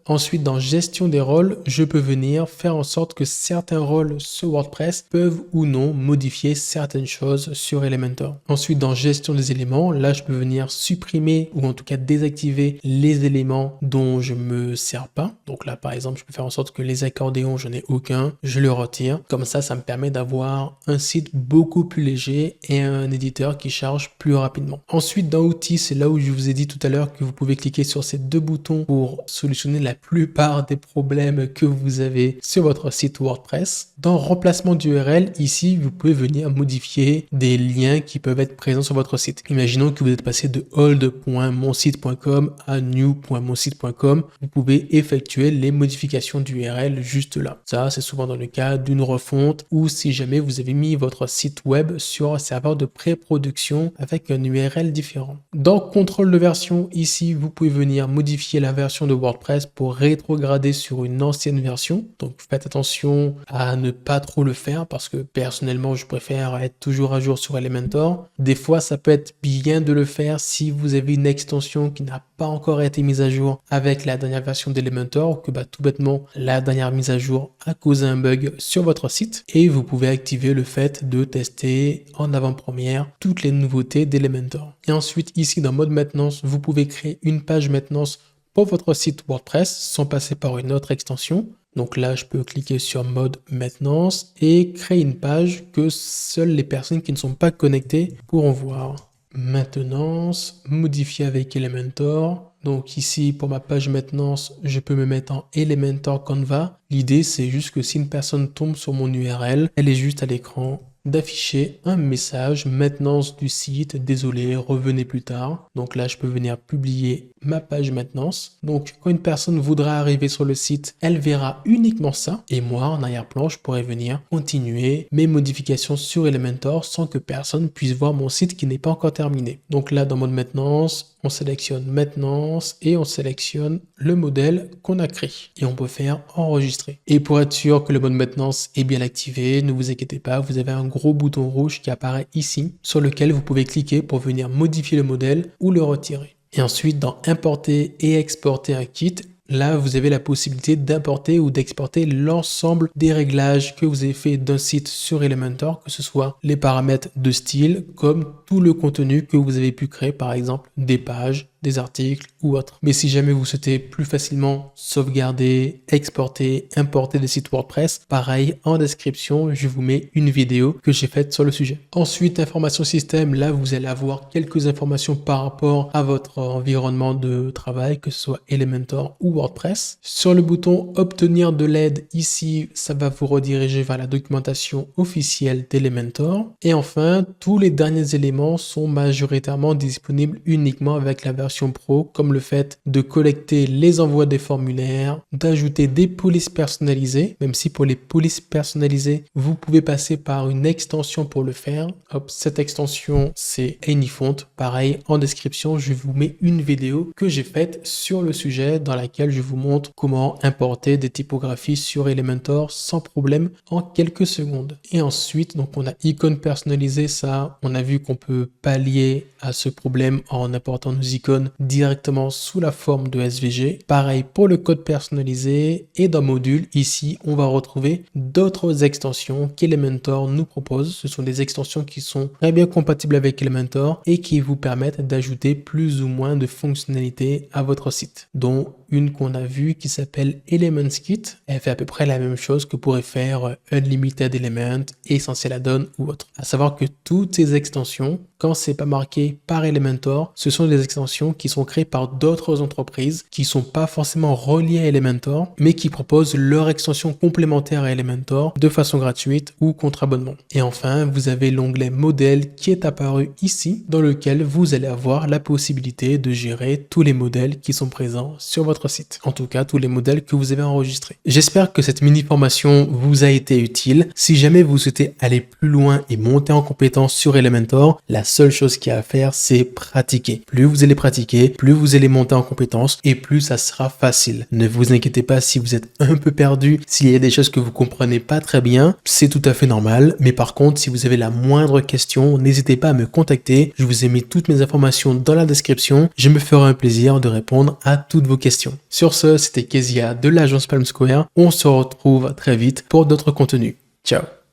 S1: Ensuite, dans gestion des rôles, je peux venir faire en sorte que certains rôles sur WordPress peuvent ou non modifier certaines choses sur Elementor. Ensuite, dans gestion des éléments, là, je peux venir supprimer ou en tout cas désactiver les éléments dont je me sers pas. Donc là, par exemple, je peux faire en sorte que les accordéons, je n'ai aucun, je le retire. Comme ça me permet d'avoir un site beaucoup plus léger et un éditeur qui charge plus rapidement. Ensuite, dans outils, c'est là où je vous ai dit tout à l'heure que vous pouvez cliquer sur ces 2 boutons pour solutionner la plupart des problèmes que vous avez sur votre site WordPress. Dans remplacement d'URL, ici, vous pouvez venir modifier des liens qui peuvent être présents sur votre site. Imaginons que vous êtes passé de old.monsite.com à new.monsite.com. Vous pouvez effectuer les modifications d'URL juste là. Ça, c'est souvent dans le cas d'une refonte ou si jamais vous avez mis votre site web sur un serveur de pré-production avec un URL différent. Dans contrôle de version, ici, vous pouvez venir modifier la version de WordPress pour rétrograder sur une ancienne version. Donc faites attention à ne pas trop le faire parce que personnellement je préfère être toujours à jour sur Elementor. Des fois ça peut être bien de le faire si vous avez une extension qui n'a pas encore été mise à jour avec la dernière version d'Elementor ou que tout bêtement la dernière mise à jour a causé un bug sur votre site et vous pouvez activer le fait de tester en avant-première toutes les nouveautés d'Elementor. Et ensuite ici dans mode maintenance, vous pouvez créer une page maintenance pour votre site WordPress sans passer par une autre extension. Donc là, je peux cliquer sur mode maintenance et créer une page que seules les personnes qui ne sont pas connectées pourront voir. Maintenance, modifier avec Elementor. Donc ici, pour ma page maintenance, je peux me mettre en Elementor Canva. L'idée, c'est juste que si une personne tombe sur mon URL, elle est juste à l'écran d'afficher un message maintenance du site, désolé, revenez plus tard. Donc là, je peux venir publier ma page maintenance. Donc quand une personne voudra arriver sur le site, elle verra uniquement ça. Et moi, en arrière-plan, je pourrais venir continuer mes modifications sur Elementor sans que personne puisse voir mon site qui n'est pas encore terminé. Donc là, dans mode maintenance, on sélectionne maintenance et on sélectionne le modèle qu'on a créé. Et on peut faire enregistrer. Et pour être sûr que le mode maintenance est bien activé, ne vous inquiétez pas, vous avez un gros bouton rouge qui apparaît ici, sur lequel vous pouvez cliquer pour venir modifier le modèle ou le retirer. Et ensuite, dans importer et exporter un kit, là, vous avez la possibilité d'importer ou d'exporter l'ensemble des réglages que vous avez fait d'un site sur Elementor, que ce soit les paramètres de style, comme tout le contenu que vous avez pu créer, par exemple des pages, des articles ou autres. Mais si jamais vous souhaitez plus facilement sauvegarder, exporter, importer des sites WordPress, pareil, en description, je vous mets une vidéo que j'ai faite sur le sujet. Ensuite, information système, là, vous allez avoir quelques informations par rapport à votre environnement de travail, que ce soit Elementor ou WordPress. Sur le bouton obtenir de l'aide, ici, ça va vous rediriger vers la documentation officielle d'Elementor. Et enfin, tous les derniers éléments sont majoritairement disponibles uniquement avec la version version pro, comme le fait de collecter les envois des formulaires, d'ajouter des polices personnalisées, même si pour les polices personnalisées, vous pouvez passer par une extension pour le faire. Hop, cette extension, c'est Anyfont. Pareil, en description, je vous mets une vidéo que j'ai faite sur le sujet dans laquelle je vous montre comment importer des typographies sur Elementor sans problème en quelques secondes. Et ensuite, donc on a icônes personnalisées, ça, on a vu qu'on peut pallier à ce problème en apportant nos icônes directement sous la forme de SVG. Pareil pour le code personnalisé et dans module, ici, on va retrouver d'autres extensions qu'Elementor nous propose. Ce sont des extensions qui sont très bien compatibles avec Elementor et qui vous permettent d'ajouter plus ou moins de fonctionnalités à votre site, dont une qu'on a vue qui s'appelle Elements Kit. Elle fait à peu près la même chose que pourrait faire Unlimited Element, Essential Add-on ou autre. À savoir que toutes ces extensions, quand c'est pas marqué par Elementor, ce sont des extensions qui sont créées par d'autres entreprises qui sont pas forcément reliées à Elementor, mais qui proposent leur extension complémentaire à Elementor de façon gratuite ou contre abonnement. Et enfin, vous avez l'onglet modèle qui est apparu ici, dans lequel vous allez avoir la possibilité de gérer tous les modèles qui sont présents sur votre site. En tout cas, tous les modèles que vous avez enregistrés. J'espère que cette mini formation vous a été utile. Si jamais vous souhaitez aller plus loin et monter en compétence sur Elementor, la seule chose qu'il y a à faire, c'est pratiquer. Plus vous allez pratiquer, plus vous allez monter en compétence et plus ça sera facile. Ne vous inquiétez pas si vous êtes un peu perdu, s'il y a des choses que vous comprenez pas très bien, c'est tout à fait normal. Mais par contre, si vous avez la moindre question, n'hésitez pas à me contacter. Je vous ai mis toutes mes informations dans la description. Je me ferai un plaisir de répondre à toutes vos questions. Sur ce, c'était Kezia de l'agence Palm Square. On se retrouve très vite pour d'autres contenus. Ciao!